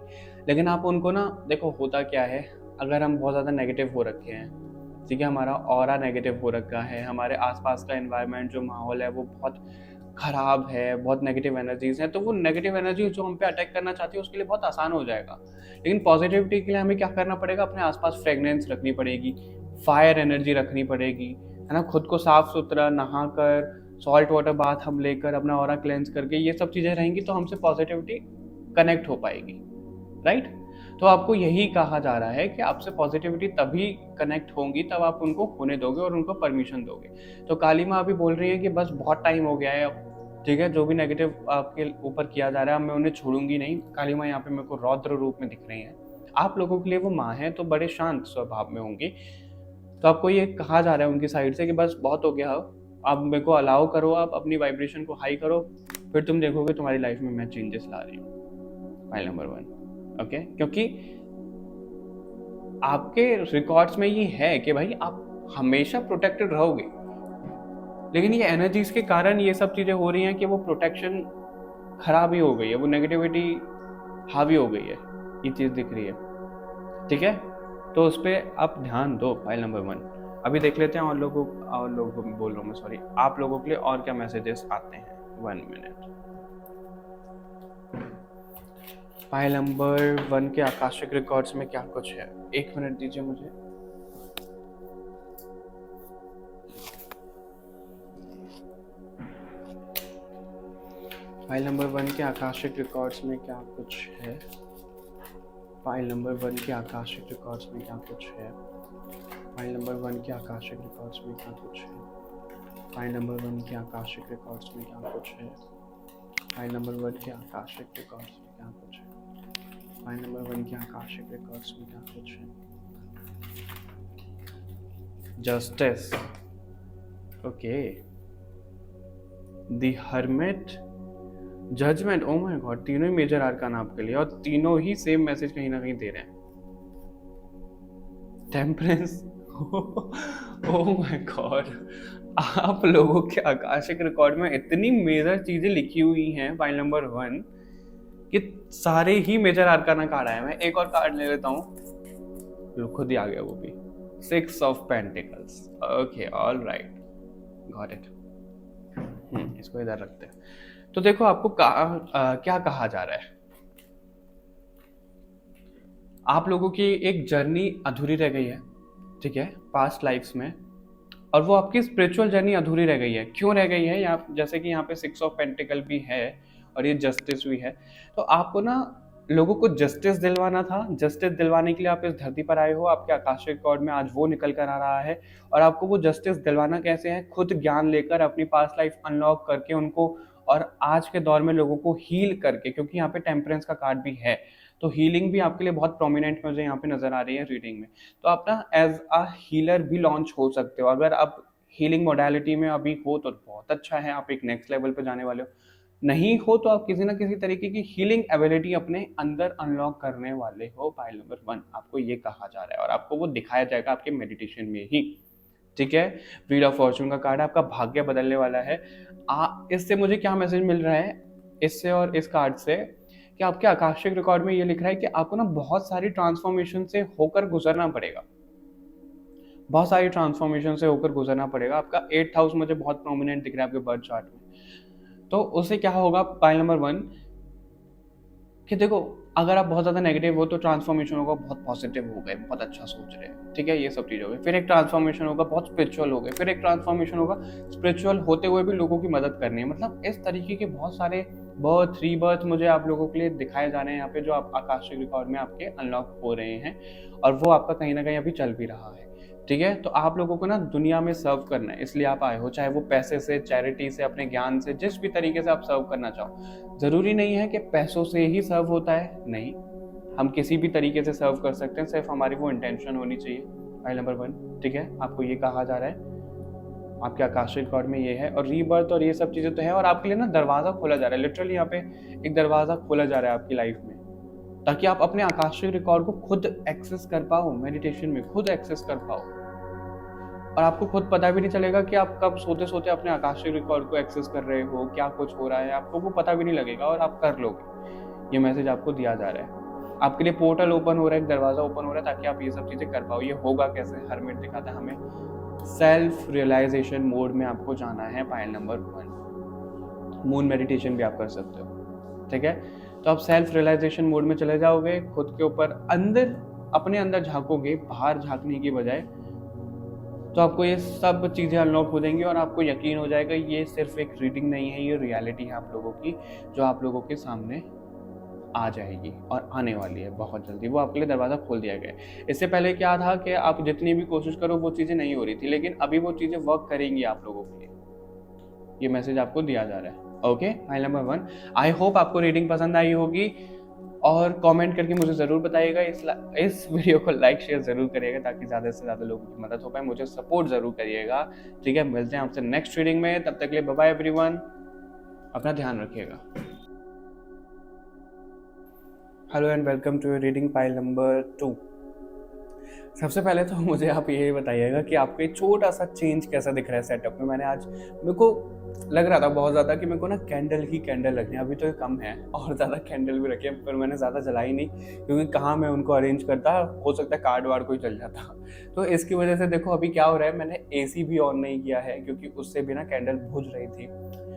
Speaker 1: लेकिन आप उनको ना, देखो होता क्या है, अगर हम बहुत ज़्यादा नेगेटिव हो रखे हैं, ठीक है, हमारा ऑरा नेगेटिव हो रखा है, हमारे आसपास का एनवायरनमेंट जो माहौल है वो बहुत खराब है, बहुत नेगेटिव एनर्जीज हैं, तो वो नेगेटिव एनर्जी जो हम पे अटैक करना चाहती है उसके लिए बहुत आसान हो जाएगा। लेकिन पॉजिटिविटी के लिए हमें क्या करना पड़ेगा, अपने आसपास फ्रेगनेंस रखनी पड़ेगी, फायर एनर्जी रखनी पड़ेगी, है ना, खुद को साफ सुथरा नहा कर, सॉल्ट वाटर बाथ हम लेकर, अपना ऑरा क्लेंस करके, ये सब चीज़ें रहेंगी तो हमसे पॉजिटिविटी कनेक्ट हो पाएगी, राइट। तो आपको यही कहा जा रहा है कि आपसे पॉजिटिविटी तभी कनेक्ट होंगी तब आप उनको होने दोगे और उनको परमिशन दोगे। तो काली माँ अभी बोल रही है कि बस बहुत टाइम हो गया है अब, ठीक है, जो भी नेगेटिव आपके ऊपर किया जा रहा है मैं उन्हें छोड़ूंगी नहीं। काली माँ यहाँ पे मेरे को रौद्र रूप में दिख रही हैं। आप लोगों के लिए वो माँ है तो बड़े शांत स्वभाव में होंगी। तो आपको ये कहा जा रहा है उनकी साइड से कि बस बहुत हो गया, आप मेरे को अलाउ करो, आप अपनी वाइब्रेशन को हाई करो, फिर तुम देखोगे तुम्हारी लाइफ में मैं चेंजेस ला रही हूँ। फाइल नंबर 1, ओके, क्योंकि आपके रिकॉर्ड्स में ये है कि भाई आप हमेशा प्रोटेक्टेड रहोगे, लेकिन ये एनर्जीज के कारण ये सब चीजें हो रही हैं कि वो प्रोटेक्शन खराब ही हो गई है, वो नेगेटिविटी हावी हो गई है, ये चीज दिख रही है, ठीक है। तो उस पर आप ध्यान दो। फाइल नंबर 1 अभी देख लेते हैं और लोगों को बोल रहा हूँ मैं, सॉरी, आप लोगों के लिए और क्या मैसेजेस आते हैं। 1 मिनट। फाइल नंबर 1 के आकाशिक रिकॉर्ड्स में क्या कुछ है, 1 मिनट दीजिए मुझे। फाइल नंबर 1 के आकाशिक रिकॉर्ड्स में क्या कुछ है। फाइल नंबर 1 के आकाशिक रिकॉर्ड्स में क्या कुछ है। फाइल नंबर 1 के आकाशिक रिकॉर्ड्स में क्या कुछ है। फाइल नंबर 1 के आकाशिक रिकॉर्ड्स में क्या कुछ है। फाइल नंबर 1 के आकाशिक रिकॉर्ड्स में क्या कुछ है। फाइल नंबर 1 के आकाशिक रिकॉर्ड्स में क्या कुछ है। Justice, okay, the hermit, judgement, oh my God, तीनों ही मेजर आर्कान आपके लिए और तीनों ही सेम मैसेज कहीं ना कहीं दे रहे हैं। टेम्परेंस, ओ माय गॉड, आप लोगों के आकाशिक रिकॉर्ड में इतनी मेजर चीजें लिखी हुई हैं फाइल नंबर 1 कि सारे ही मेजर आर्काना कार्ड आए। मैं एक और कार्ड ले लेता हूँ, खुद ही आ गया वो भी, 6 of pentacles, okay, all right, got it. इसको इधर रखते हैं। तो देखो आपको क्या कहा जा रहा है, आप लोगों की एक जर्नी अधूरी रह गई है, ठीक है, पास्ट लाइफ्स में, और वो आपकी स्पिरिचुअल जर्नी अधूरी रह गई है। क्यों रह गई है, यहाँ जैसे कि यहाँ पे 6 ऑफ पेंटिकल भी है और ये जस्टिस भी है। तो आपको ना लोगों को जस्टिस दिलवाना था, जस्टिस दिलवाने के लिए आप इस धरती पर आए हो, आपके आकाशिक रिकॉर्ड में आज वो निकल कर आ रहा है। और आपको वो जस्टिस दिलवाना कैसे है, खुद ज्ञान लेकर, अपनी पास्ट लाइफ अनलॉक करके उनको, और आज के दौर में लोगों को हील करके, क्योंकि यहाँ पे टेम्परेंस का कार्ड भी है, तो हीलिंग भी आपके लिए बहुत प्रोमिनेंट मुझे यहाँ पे नजर आ रही है रीडिंग में। तो आप ना एज अ हीलर भी लॉन्च हो सकते हो। अगर आप हीलिंग मोडालिटी में अभी हो तो बहुत अच्छा है, आप एक नेक्स्ट लेवल पे जाने वाले हो। नहीं हो तो आप किसी ना किसी तरीके की हीलिंग एबिलिटी अपने अंदर अनलॉक करने वाले हो। फाइल नंबर 1 आपको ये कहा जा रहा है और आपको वो दिखाया जाएगा आपके मेडिटेशन में ही, ठीक है। व्हील ऑफ फॉर्चून का कार्ड, आपका भाग्य बदलने वाला है। इससे मुझे क्या मैसेज मिल रहा है, इससे और इस कार्ड से, कि आपके आकाशिक रिकॉर्ड में ये लिख रहा है कि आपको ना बहुत सारी ट्रांसफॉर्मेशन से होकर गुजरना पड़ेगा, बहुत सारी ट्रांसफॉर्मेशन से होकर गुजरना पड़ेगा। आपका 8th हाउस मुझे बहुत प्रोमिनेंट दिख रहा है आपके बर्थ चार्ट में। तो उससे क्या होगा पाइल नंबर 1 कि देखो, अगर आप बहुत ज़्यादा नेगेटिव हो तो ट्रांसफॉर्मेशन होगा बहुत पॉजिटिव हो गए, बहुत अच्छा सोच रहे हैं, ठीक है, ये सब चीज़ हो गई। फिर एक ट्रांसफॉर्मेशन होगा बहुत स्पिरिचुअल हो गए, फिर एक ट्रांसफॉर्मेशन होगा स्पिरिचुअल होते हुए भी लोगों की मदद करनी है। मतलब इस तरीके के बहुत सारे बर्थ, रीबर्थ मुझे आप लोगों के लिए दिखाए जा रहे हैं यहाँ पे, जो आप आकाशिक रिकॉर्ड में आपके अनलॉक हो रहे हैं, और वो आपका कहीं ना कहीं अभी चल भी रहा है, ठीक है। तो आप लोगों को ना दुनिया में सर्व करना है, इसलिए आप आए हो, चाहे वो पैसे से, चैरिटी से, अपने ज्ञान से, जिस भी तरीके से आप सर्व करना चाहो। जरूरी नहीं है कि पैसों से ही सर्व होता है, नहीं, हम किसी भी तरीके से सर्व कर सकते हैं, सिर्फ हमारी वो इंटेंशन होनी चाहिए। फाइल नंबर 1, ठीक है, आपको ये कहा जा रहा है, आपके आकाशिक रिकॉर्ड में ये है, और रीबर्थ और ये सब चीजें तो है, और आपके लिए ना दरवाजा खोला जा रहा है, लिटरली यहाँ पे एक दरवाजा खोला जा रहा है आपकी लाइफ में, ताकि आप अपने आकाशिक रिकॉर्ड को खुद एक्सेस कर पाओ, मेडिटेशन में खुद एक्सेस कर पाओ, और आपको खुद पता भी नहीं चलेगा कि आप कब सोते सोते अपने आकाशिक रिकॉर्ड को एक्सेस कर रहे हो, क्या कुछ हो रहा है, आपको वो पता भी नहीं लगेगा और आप कर लोगे। ये मैसेज आपको दिया जा रहा है, आपके लिए पोर्टल ओपन हो रहा है, एक दरवाजा ओपन हो रहा है, ताकि आप ये सब चीजें कर पाओ। ये होगा कैसे, हरमिट दिखाता है हमें सेल्फ रियलाइजेशन मोड में आपको जाना है। फाइल नंबर 1, मून मेडिटेशन भी आप कर सकते हो, ठीक है। तो आप सेल्फ रियलाइजेशन मोड में चले जाओगे, खुद के ऊपर अंदर अपने अंदर झांकोगे, बाहर झांकने की बजाय, तो आपको ये सब चीज़ें अनलॉक हो जाएंगी और आपको यकीन हो जाएगा ये सिर्फ एक रीडिंग नहीं है, ये रियलिटी है आप लोगों की, जो आप लोगों के सामने आ जाएगी और आने वाली है बहुत जल्दी। वो आपके लिए दरवाज़ा खोल दिया गया है। इससे पहले क्या था कि आप जितनी भी कोशिश करो वो चीज़ें नहीं हो रही थी, लेकिन अभी वो चीज़ें वर्क करेंगी आप लोगों के लिए। ये मैसेज आपको दिया जा रहा है। Okay, file number 1। I hope आपको रीडिंग पसंद आई होगी और कमेंट करके मुझे ज़रूर बताइएगा। इस वीडियो को लाइक शेयर ज़रूर करिएगा ताकि ज़्यादा से ज़्यादा लोगों की मदद हो पाए। मुझे सपोर्ट ज़रूर करिएगा, ठीक है। मिलते हैं आपसे नेक्स्ट रीडिंग में, तब तक के लिए बाय बाय एवरीवन, अपना ध्यान रखिएगा। Hello and welcome to reading pile number 2। सबसे पहले तो मुझे आप ये बताइएगा कि आपको एक छोटा सा चेंज कैसा दिख रहा है सेटअप में। मैंने आज, मेरे को लग रहा था बहुत ज़्यादा कि मेरे को ना कैंडल ही कैंडल रखनी है। अभी तो ये कम है और ज़्यादा कैंडल भी रखे हैं, पर मैंने ज़्यादा जलाई नहीं क्योंकि कहाँ मैं उनको अरेंज करता, हो सकता है कार्ड वार्ड कोई चल जाता। तो इसकी वजह से देखो अभी क्या हो रहा है, मैंने AC भी ऑन नहीं किया है क्योंकि उससे भी ना कैंडल बुझ रही थी।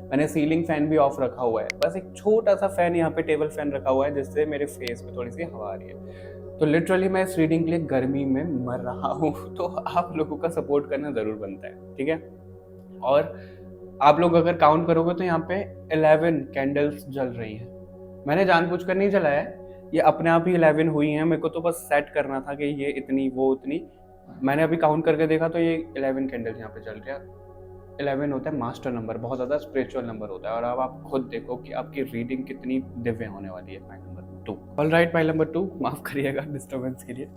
Speaker 1: मैंने सीलिंग फैन भी ऑफ रखा हुआ है, बस एक छोटा सा फैन यहाँ पे टेबल फैन रखा हुआ है जिससे मेरे फेस पे थोड़ी सी हवा आ रही है। तो लिटरली मैं इस रीडिंग के लिए गर्मी में मर रहा हूँ। तो आप लोगों का सपोर्ट करना ज़रूर बनता है, ठीक है। और आप लोग अगर काउंट करोगे तो यहाँ पे 11 कैंडल्स जल रही हैं। मैंने जानबूझकर नहीं जलाया है, ये अपने आप ही 11 हुई हैं। मेरे को तो बस सेट करना था कि ये इतनी वो उतनी। मैंने अभी काउंट करके देखा तो ये 11 कैंडल्स यहाँ पे जल रही है। 11 होता है मास्टर नंबर, बहुत ज़्यादा स्पिरिचुअल नंबर होता है। और अब आप खुद देखो कि आपकी रीडिंग कितनी दिव्य होने वाली है। File number 2। All right, file number 2, माफ़ करिएगा डिस्टर्बेंस के लिए,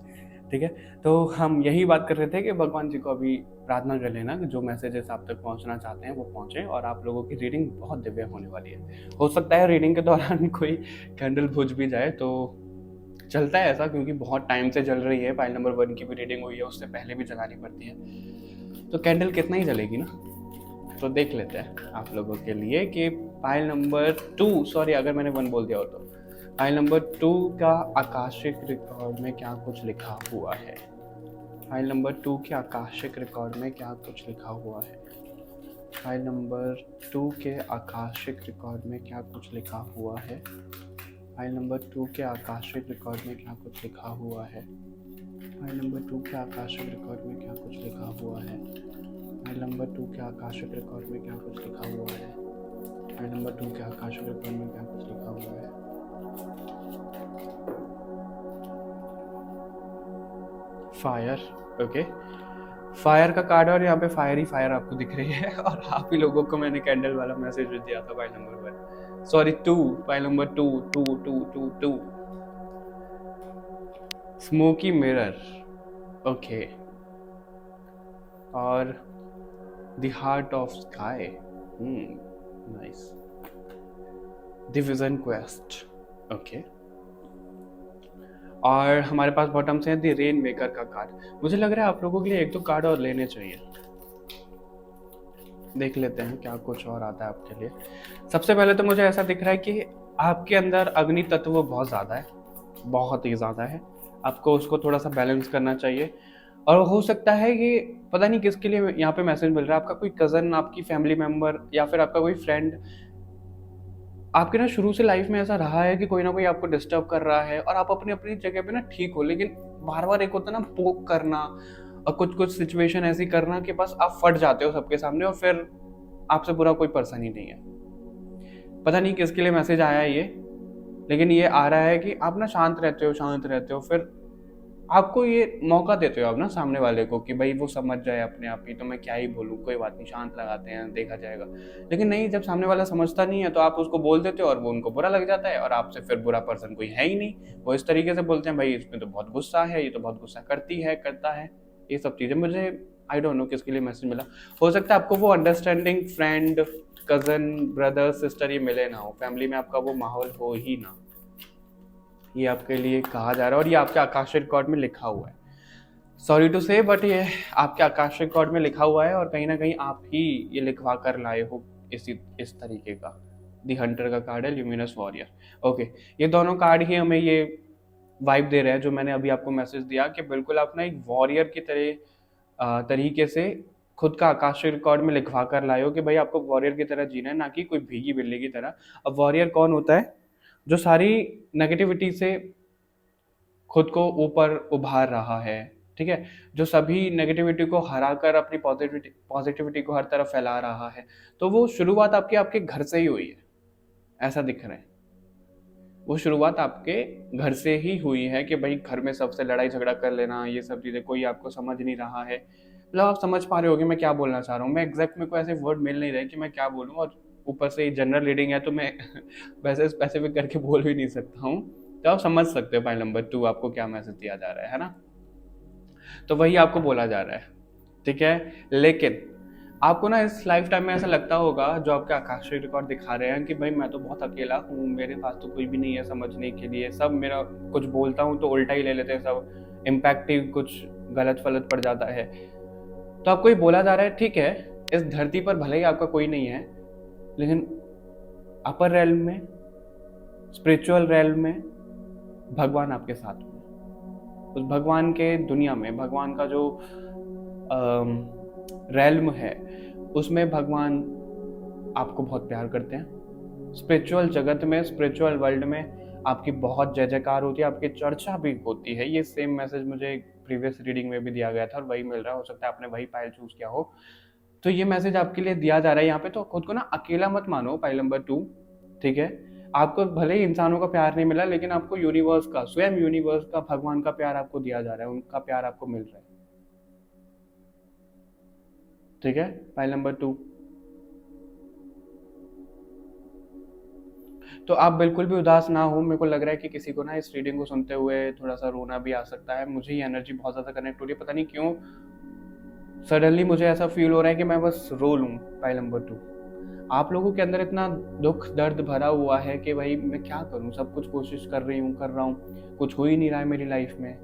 Speaker 1: ठीक है। तो हम यही बात कर रहे थे कि भगवान जी को अभी प्रार्थना कर लेना कि जो मैसेजेस आप तक पहुंचना चाहते हैं वो पहुंचे और आप लोगों की रीडिंग बहुत दिव्य होने वाली है। हो सकता है रीडिंग के दौरान कोई कैंडल बुझ भी जाए, तो चलता है ऐसा क्योंकि बहुत टाइम से जल रही है। फाइल नंबर 1 की भी रीडिंग हुई है, उससे पहले भी जलानी पड़ती है, तो कैंडल कितना ही जलेगी ना। तो देख लेते हैं आप लोगों के लिए कि फाइल नंबर 2, सॉरी अगर मैंने 1 बोल दिया हो तो, फाइल नंबर 2 का आकाशिक रिकॉर्ड में क्या कुछ लिखा हुआ है। फाइल नंबर 2 के आकाशिक रिकॉर्ड में क्या कुछ लिखा हुआ है। फाइल नंबर 2 के आकाशिक रिकॉर्ड में क्या कुछ लिखा हुआ है। फाइल नंबर 2 के आकाशिक रिकॉर्ड में क्या कुछ लिखा हुआ है। फाइल नंबर 2 के आकाशिक रिकॉर्ड में क्या कुछ लिखा हुआ है। फाइल नंबर 2 के आकाशिक रिकॉर्ड में क्या कुछ लिखा हुआ है। फाइल नंबर 2 के आकाशिक रिकॉर्ड में क्या कुछ लिखा हुआ है। फायर, ओके, फायर का कार्ड और यहाँ पे फायर ही फायर आपको दिख रही है। और आप ही लोगों को मैंने कैंडल वाला मैसेज भी दिया था file number 1, sorry 2, file number 2, 2, 2, 2, 2, smoky mirror, okay, और the heart of sky, nice, the vision quest, okay. और हमारे पास बॉटम से है द रेन मेकर का कार्ड। मुझे लग रहा है आप लोगों के लिए 1-2 कार्ड और लेने चाहिए। देख लेते हैं क्या कुछ और आता है आपके लिए। सबसे पहले तो मुझे ऐसा दिख रहा है कि आपके अंदर अग्नि तत्व बहुत ज़्यादा है, बहुत ही ज़्यादा है। आपको उसको थोड़ा सा बैलेंस करना चाहिए। और हो सकता है कि पता नहीं किसके लिए यहाँ पे मैसेज मिल रहा है, आपका कोई कज़न, आपकी फैमिली मेम्बर या फिर आपका कोई फ्रेंड। आपके ना शुरू से लाइफ में ऐसा रहा है कि कोई ना कोई आपको डिस्टर्ब कर रहा है और आप अपनी अपनी जगह पे ना ठीक हो, लेकिन बार बार एक होता है ना पोक करना और कुछ कुछ सिचुएशन ऐसी करना कि बस आप फट जाते हो सबके सामने और फिर आपसे बुरा कोई पर्सन ही नहीं है। पता नहीं किसके लिए मैसेज आया है ये, लेकिन ये आ रहा है कि आप ना शांत रहते हो, फिर आपको ये मौका देते हो आप ना सामने वाले को कि भाई वो समझ जाए अपने आप ही, तो मैं क्या ही बोलूँ, कोई बात नहीं, शांत लगाते हैं, देखा जाएगा। लेकिन नहीं, जब सामने वाला समझता नहीं है तो आप उसको बोल देते हो और वो उनको बुरा लग जाता है और आपसे फिर बुरा पर्सन कोई है ही नहीं। वो इस तरीके से बोलते हैं भाई इसमें तो बहुत गुस्सा है, ये तो बहुत गुस्सा करती है, करता है, ये सब चीज़ें। मुझे आई डोंट नो किसके लिए मैसेज मिला। हो सकता है आपको वो understanding friend, cousin, brother, sister ये मिले ना हो, फैमिली में आपका वो माहौल हो ही ना, ये आपके लिए कहा जा रहा है और ये आपके आकाशिक रिकॉर्ड में लिखा हुआ है। सॉरी टू से, बट ये आपके आकाशिक रिकॉर्ड में लिखा हुआ है और कहीं ना कहीं आप ही ये लिखवा कर लाए हो इस तरीके का। दी हंटर का कार्ड है, ल्यूमिनस वॉरियर, ओके। ये दोनों कार्ड ही हमें ये वाइब दे रहे हैं जो मैंने अभी आपको मैसेज दिया कि बिल्कुल आप ना एक वॉरियर की तरीके से खुद का आकाशीय रिकॉर्ड में लिखवा कर लाए हो कि भाई आपको वॉरियर की तरह जीना है, ना कि कोई भीगी बिल्ली की तरह। अब वॉरियर कौन होता है? जो सारी नेगेटिविटी से खुद को ऊपर उभार रहा है, ठीक है, जो सभी नेगेटिविटी को हरा कर अपनी पॉजिटिविटी को हर तरफ फैला रहा है। तो वो शुरुआत आपके आपके घर से ही हुई है, ऐसा दिख रहा है। वो शुरुआत आपके घर से ही हुई है कि भाई घर में सबसे लड़ाई झगड़ा कर लेना, ये सब चीज़ें, कोई आपको समझ नहीं रहा है। मतलब आप समझ पा रहे होगे मैं क्या बोलना चाह रहा हूँ। मैं एग्जैक्ट मेरे को ऐसे वर्ड मिल नहीं रहे कि मैं क्या बोलूँ, और ऊपर से जनरल रीडिंग है तो मैं वैसे स्पेसिफिक करके बोल भी नहीं सकता हूँ। तो आप समझ सकते हो पॉइंट नंबर 2 आपको क्या मैसेज दिया जा रहा है ना। तो वही आपको बोला जा रहा है, ठीक है। लेकिन आपको ना इस लाइफ टाइम में ऐसा लगता होगा, जो आपके आकाशीय रिकॉर्ड दिखा रहे हैं, कि भाई मैं तो बहुत अकेला हूँ, मेरे पास तो कोई भी नहीं है समझने के लिए, सब मेरा कुछ बोलता हूँ तो उल्टा ही ले लेते हैं, सब इम्पैक्ट ही कुछ गलत फलत पड़ जाता है। तो आपको ये बोला जा रहा है, ठीक है, इस धरती पर भले ही आपका कोई नहीं है, लेकिन अपर रेल्म में, स्पिरिचुअल रेल्म में भगवान आपके साथ में। उस भगवान के दुनिया में, भगवान का जो रेल्म है, उसमें भगवान आपको बहुत प्यार करते हैं। स्पिरिचुअल जगत में, स्पिरिचुअल वर्ल्ड में आपकी बहुत जय जयकार होती है, आपकी चर्चा भी होती है। ये सेम मैसेज मुझे प्रीवियस रीडिंग में भी दिया गया था और वही मिल रहा है। हो सकता है आपने वही पाइल चूज किया हो। तो ये मैसेज आपके लिए दिया जा रहा है यहाँ पे। तो खुद को ना अकेला मत मानो, पाइल नंबर 2, ठीक है। आपको भले ही इंसानों का प्यार नहीं मिला, लेकिन आपको यूनिवर्स का, स्वयं यूनिवर्स का, भगवान का प्यार आपको दिया जा रहा है, उनका प्यार आपको मिल रहा है, ठीक है। Pile number 2। तो आप बिल्कुल भी उदास ना हो। मेरे को लग रहा है कि किसी को ना इस रीडिंग को सुनते हुए थोड़ा सा रोना भी आ सकता है। मुझे ये एनर्जी बहुत ज़्यादा कनेक्ट हो रही है, पता नहीं क्यों सडनली मुझे ऐसा फील हो रहा है कि मैं बस रो लूँ। पाइल नंबर 2, आप लोगों के अंदर इतना दुख दर्द भरा हुआ है कि भाई मैं क्या करूँ, सब कुछ कोशिश कर रहा हूँ, कुछ हो ही नहीं रहा है मेरी लाइफ में।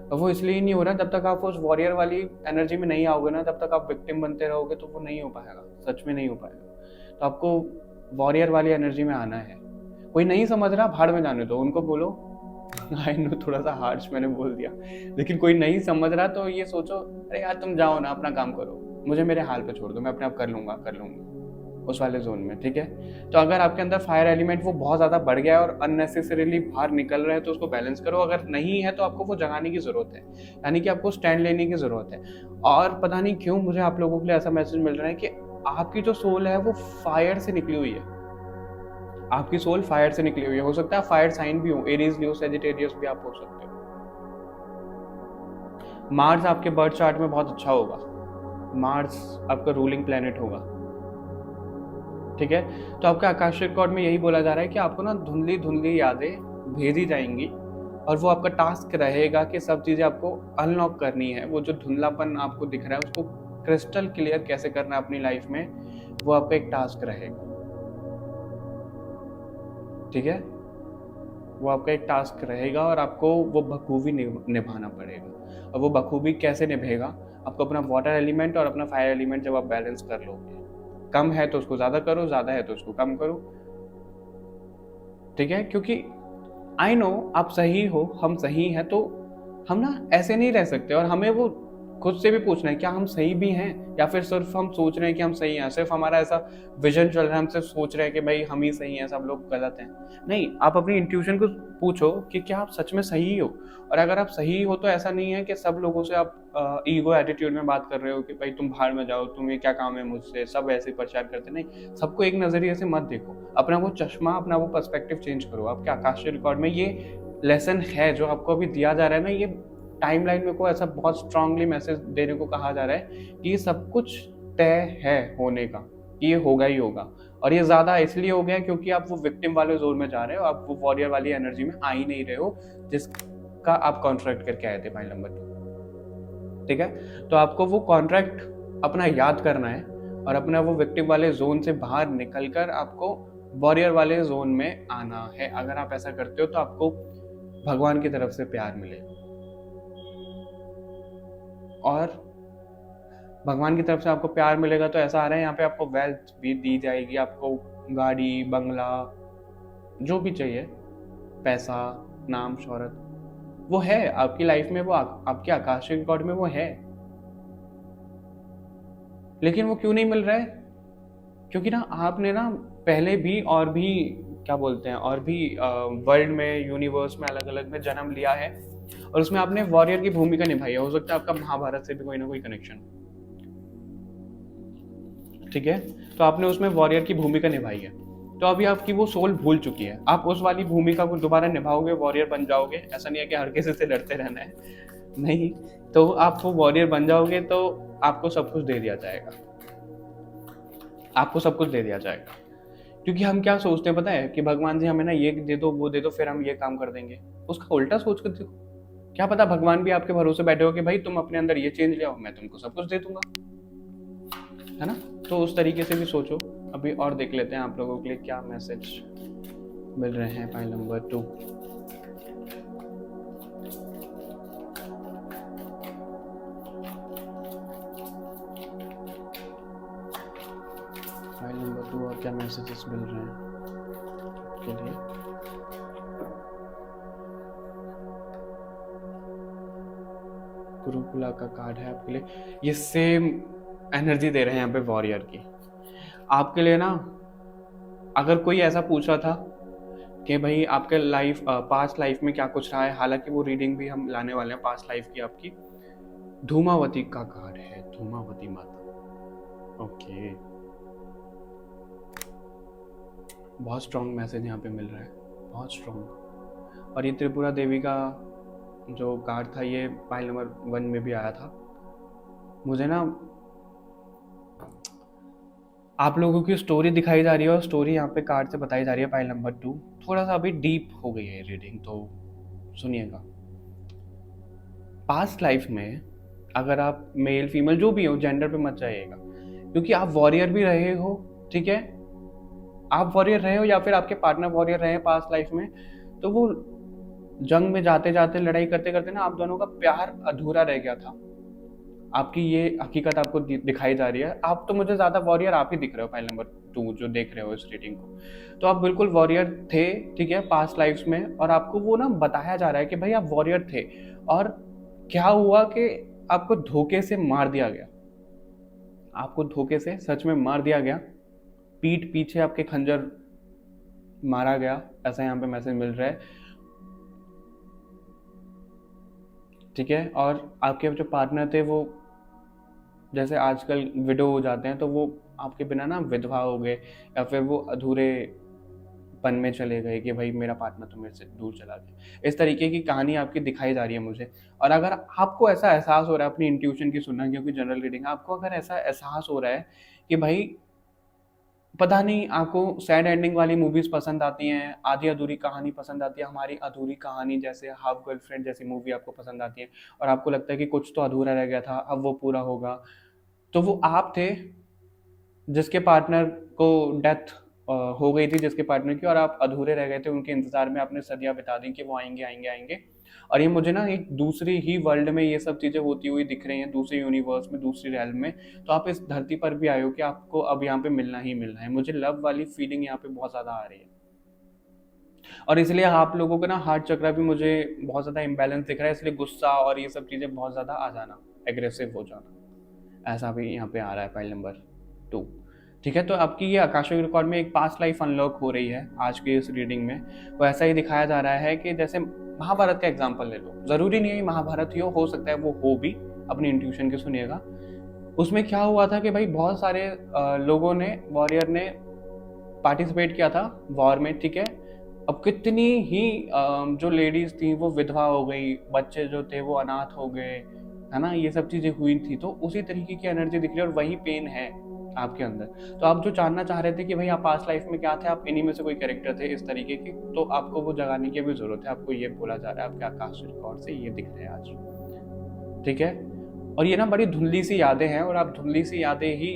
Speaker 1: और वो इसलिए नहीं हो रहा, जब तक आप उस वॉरियर वाली एनर्जी में नहीं आओगे ना, तब तक आप विक्टिम बनते रहोगे, तो वो नहीं हो पाएगा, सच में नहीं हो पाएगा। तो आपको वॉरियर वाली एनर्जी में आना है। कोई नहीं समझ रहा, भाड़ में जाने दो, उनको बोलो। आई नो थोड़ा सा हार्श मैंने बोल दिया, लेकिन कोई नहीं समझ रहा तो ये सोचो, अरे यार तुम जाओ ना, अपना काम करो, मुझे मेरे हाल पे छोड़ दो, मैं अपने आप कर लूंगी उस वाले जोन में, ठीक है। तो अगर आपके अंदर फायर एलिमेंट वो बहुत ज़्यादा बढ़ गया है और अननेसेसरीली बाहर निकल रहे हैं, तो उसको बैलेंस करो। अगर नहीं है तो आपको वो जगाने की ज़रूरत है, यानी कि आपको स्टैंड लेने की ज़रूरत है। और पता नहीं क्यों मुझे आप लोगों के लिए ऐसा मैसेज मिल रहा है कि आपकी जो सोल है वो फायर से निकली हुई है। आपकी सोल फायर से निकली हुई है। हो सकता है फायर साइन भी हो, एरीज लियो, सेजिटेरियस भी आप हो सकते हो। मार्स आपके बर्थ चार्ट में बहुत अच्छा होगा। मार्स आपका रूलिंग प्लेनेट होगा, ठीक है। तो आपके आकाशीय रिकॉर्ड में यही बोला जा रहा है कि आपको ना धुंधली धुंधली यादें भेजी जाएंगी, और वो आपका टास्क रहेगा कि सब चीज़ें आपको अनलॉक करनी है। वो जो धुंधलापन आपको दिख रहा है उसको क्रिस्टल क्लियर कैसे करना है अपनी लाइफ में, वो आपका एक टास्क रहेगा, ठीक है। वो आपका एक टास्क रहेगा और आपको वो बखूबी निभाना पड़ेगा। और वो बखूबी कैसे निभेगा? आपको अपना वाटर एलिमेंट और अपना फायर एलिमेंट जब आप बैलेंस कर लोगे, कम है तो उसको ज़्यादा करो, ज़्यादा है तो उसको कम करो, ठीक है। क्योंकि आई नो आप सही हो, हम सही हैं, तो हम ना ऐसे नहीं रह सकते। और हमें वो खुद से भी पूछना है, क्या हम सही भी हैं, या फिर सिर्फ हम सोच रहे हैं कि हम सही हैं, सिर्फ हमारा ऐसा विजन चल रहा है, हम सिर्फ सोच रहे हैं कि भाई हम ही सही हैं, सब लोग गलत हैं। नहीं, आप अपनी इंट्यूशन को पूछो कि क्या आप सच में सही हो। और अगर आप सही हो तो ऐसा नहीं है कि सब लोगों से आप ईगो एटीट्यूड में बात कर रहे हो कि भाई तुम भाड़ में जाओ, तुम्हें क्या काम है मुझसे, सब ऐसे परेशान करते। नहीं, सबको एक नज़रिए से मत देखो, अपना वो चश्मा, अपना वो पर्सपेक्टिव चेंज करो। आपके आकाशीय रिकॉर्ड में ये लेसन है जो आपको अभी दिया जा रहा है ना, ये टाइमलाइन में को ऐसा बहुत स्ट्रांगली मैसेज देने को कहा जा रहा है कि ये सब कुछ तय है होने का, कि ये होगा ही होगा। और ये ज़्यादा इसलिए हो गया क्योंकि आप वो विक्टिम वाले जोन में जा रहे हो, आप वो वॉरियर वाली एनर्जी में आ ही नहीं रहे हो, जिसका आप कॉन्ट्रैक्ट करके आए थे पॉइंट नंबर 2, ठीक है। तो आपको वो कॉन्ट्रैक्ट अपना याद करना है और अपना वो विक्टिम वाले जोन से बाहर निकलकर आपको वॉरियर वाले जोन में आना है। अगर आप ऐसा करते हो तो आपको भगवान की तरफ से प्यार मिलेगा, और भगवान की तरफ से आपको प्यार मिलेगा तो ऐसा आ रहा है यहाँ पे आपको वेल्थ भी दी जाएगी, आपको गाड़ी, बंगला, जो भी चाहिए, पैसा, नाम, शोहरत, वो है आपकी लाइफ में, वो आपके आकाशीय रिकॉर्ड में वो है। लेकिन वो क्यों नहीं मिल रहा है? क्योंकि ना आपने ना पहले भी और भी क्या बोलते हैं और भी वर्ल्ड में, यूनिवर्स में अलग अलग में जन्म लिया है और उसमें आपने वॉरियर की भूमिका निभाई है। हो सकता है आपका महाभारत से भी कोई ना कोई कनेक्शन, ठीक है? तो आपने उसमें वॉरियर की भूमिका निभाई है, तो अभी आपकी वो सोल भूल चुकी है। आप उस वाली भूमिका को दोबारा निभाओगे, वॉरियर बन जाओगे। ऐसा नहीं है कि हर किसी से लड़ते रहना है, नहीं। तो आप वो वॉरियर बन जाओगे तो आपको सब कुछ दे दिया जाएगा, आपको सब कुछ दे दिया जाएगा। क्योंकि हम क्या सोचते हैं पता है, कि भगवान जी हमें ना ये दे दो, वो दे दो, फिर हम ये काम कर देंगे। उसका उल्टा सोच कर देखो, क्या पता भगवान भी आपके भरोसे बैठे हो कि भाई तुम अपने अंदर ये चेंज ले आओ, मैं तुमको सब कुछ दे दूंगा, है ना? तो उस तरीके से भी सोचो। अभी और देख लेते हैं आप लोगों के लिए क्या मैसेज मिल रहे हैं। फाइल नंबर 2, फाइल नंबर 2 और क्या मैसेजेस मिल रहे हैं आपके लिए। गुरुकुला का कार्ड है आपके लिए, ये सेम एनर्जी दे रहे हैं यहाँ पे वॉरियर की आपके लिए ना। अगर कोई ऐसा पूछ रहा था कि भाई आपके लाइफ पास्ट लाइफ में क्या कुछ रहा है, हालांकि वो रीडिंग भी हम लाने वाले हैं पास्ट लाइफ की आपकी। धूमावती का कार्ड है, धूमावती माता। ओके, बहुत स्ट्रॉन्ग मैसेज यहाँ पे मिल रहा है, बहुत स्ट्रॉन्ग। और ये त्रिपुरा देवी का जो कार्ड था, ये फाइल नंबर 1 में भी आया था। मुझे ना आप लोगों की स्टोरी दिखाई जा रही है और स्टोरी यहाँ पे कार्ड से बताई जा रही है। फाइल नंबर 2 थोड़ा सा अभी डीप हो गई है रीडिंग, तो सुनिएगा। पास्ट लाइफ में अगर आप मेल फीमेल जो भी हो, जेंडर पे मत जाइएगा, क्योंकि आप वॉरियर भी रहे हो, ठीक है? आप वॉरियर रहे हो या फिर आपके पार्टनर वॉरियर रहे हैं पास्ट लाइफ में, तो वो जंग में जाते जाते, लड़ाई करते करते ना आप दोनों का प्यार अधूरा रह गया था। आपकी ये हकीकत आपको दिखाई जा रही है। आप तो मुझे ज्यादा वॉरियर आप ही दिख रहे हो फाइल नंबर 2 जो देख रहे हो इस रीडिंग को। तो आप बिल्कुल वॉरियर थे, ठीक है, पास्ट लाइफ्स में, और आपको वो ना बताया जा रहा है कि भाई आप वॉरियर थे। और क्या हुआ कि आपको धोखे से मार दिया गया, आपको धोखे से सच में मार दिया गया, पीठ पीछे आपके खंजर मारा गया, ऐसा यहाँ पे मैसेज मिल रहा है, ठीक है? और आपके जो पार्टनर थे वो जैसे आजकल विडो हो जाते हैं, तो वो आपके बिना ना विधवा हो गए, या फिर वो अधूरे पन में चले गए कि भाई मेरा पार्टनर तो मेरे से दूर चला गया। इस तरीके की कहानी आपकी दिखाई जा रही है मुझे। और अगर आपको ऐसा एहसास हो रहा है अपनी इंट्यूशन की सुनना, क्योंकि जनरल रीडिंग, आपको अगर ऐसा एहसास हो रहा है कि भाई पता नहीं आपको सैड एंडिंग वाली मूवीज पसंद आती हैं, आधी अधूरी कहानी पसंद आती है, हमारी अधूरी कहानी जैसे हाफ गर्लफ्रेंड जैसी मूवी आपको पसंद आती है, और आपको लगता है कि कुछ तो अधूरा रह गया था, अब वो पूरा होगा, तो वो आप थे जिसके पार्टनर को डेथ हो गई थी, जिसके पार्टनर की, और आप अधूरे रह गए थे, उनके इंतजार में आपने सदियां बिता दी कि वो आएंगे आएंगे आएंगे। और ये मुझे ना एक दूसरी ही वर्ल्ड में ये सब चीजें होती हुई दिख रही हैं, दूसरे यूनिवर्स में, दूसरी रैल्म में। तो आप इस धरती पर भी आए हो कि आपको अब यहाँ पे मिलना ही मिलना है। मुझे लव वाली फीलिंग यहाँ पे बहुत ज्यादा आ रही है, और इसलिए आप लोगों का ना हार्ट चक्रा भी मुझे बहुत ज्यादा इम्बैलेंस दिख रहा है, इसलिए गुस्सा और ये सब चीजें बहुत ज्यादा आ जाना, एग्रेसिव हो जाना, ऐसा भी यहाँ पे आ रहा है फाइल नंबर 2, ठीक है? तो आपकी ये आकाशिक रिकॉर्ड में एक पास्ट लाइफ अनलॉक हो रही है आज की इस रीडिंग में। वो ऐसा ही दिखाया जा रहा है कि जैसे महाभारत का एग्जाम्पल ले लो, जरूरी नहीं है महाभारत ही हो सकता है वो हो भी, अपनी इंट्यूशन के सुनिएगा। उसमें क्या हुआ था कि भाई बहुत सारे लोगों ने, वॉरियर ने पार्टिसिपेट किया था वॉर में, ठीक है? अब कितनी ही जो लेडीज थी वो विधवा हो गई, बच्चे जो थे वो अनाथ हो गए, है ना? ये सब चीजें हुई थी। तो उसी तरीके की एनर्जी दिख रही है और वही पेन है आपके अंदर। तो आप जो जानना चाह रहे थे कि भाई आप पास्ट लाइफ में क्या थे, आप इन्हीं में से कोई कैरेक्टर थे इस तरीके के, तो आपको वो जगाने की भी जरूरत है। आपको ये बोला जा रहा है आपके आकाश रिकॉर्ड से, ये दिख रहे हैं आज, ठीक है? और ये ना बड़ी धुंधली सी यादें हैं, और आप धुंधली सी यादें ही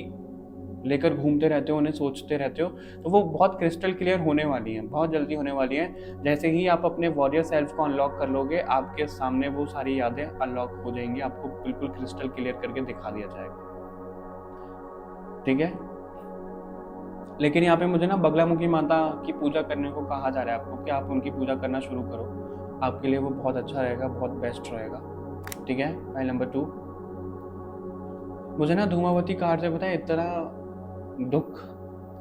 Speaker 1: लेकर घूमते रहते हो, उन्हें सोचते रहते हो, तो वो बहुत क्रिस्टल क्लियर होने वाली हैं, बहुत जल्दी होने वाली हैं। जैसे ही आप अपने वॉरियर सेल्फ को अनलॉक कर लोगे, आपके सामने वो सारी यादें अनलॉक हो जाएंगी, आपको बिल्कुल क्रिस्टल क्लियर करके दिखा दिया जाएगा, ठीक है? लेकिन यहाँ पे मुझे ना बगलामुखी माता की पूजा करने को कहा जा रहा है आपको, कि आप उनकी पूजा करना शुरू करो, आपके लिए वो बहुत अच्छा रहेगा, बहुत बेस्ट रहेगा, ठीक है? फाइल नंबर 2, मुझे ना धूमावती कार्ड से पता है इतना दुख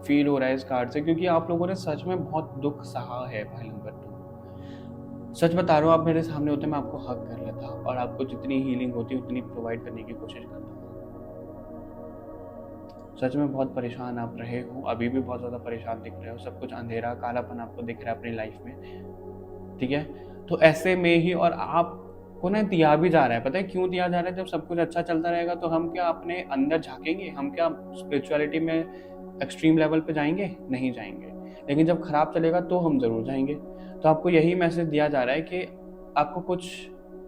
Speaker 1: फील हो रहा है इस कार्ड से, क्योंकि आप लोगों ने सच में बहुत दुख सहा है भाई नंबर 2। सच बता रहा हूँ, आप मेरे सामने होते मैं आपको हक कर लेता और आपको जितनी हीलिंग होती उतनी प्रोवाइड करने की कोशिश करता। सच में बहुत परेशान आप रहे हो, अभी भी बहुत ज़्यादा परेशान दिख रहे हो, सब कुछ अंधेरा कालापन आपको दिख रहा है अपनी लाइफ में, ठीक है। तो ऐसे में ही और आपको ना दिया भी जा रहा है, पता है क्यों दिया जा रहा है? जब सब कुछ अच्छा चलता रहेगा तो हम क्या अपने अंदर झांकेंगे? हम क्या स्पिरिचुअलिटी में एक्सट्रीम लेवल पे जाएंगे? नहीं जाएंगे। लेकिन जब खराब चलेगा तो हम ज़रूर जाएंगे। तो आपको यही मैसेज दिया जा रहा है कि आपको कुछ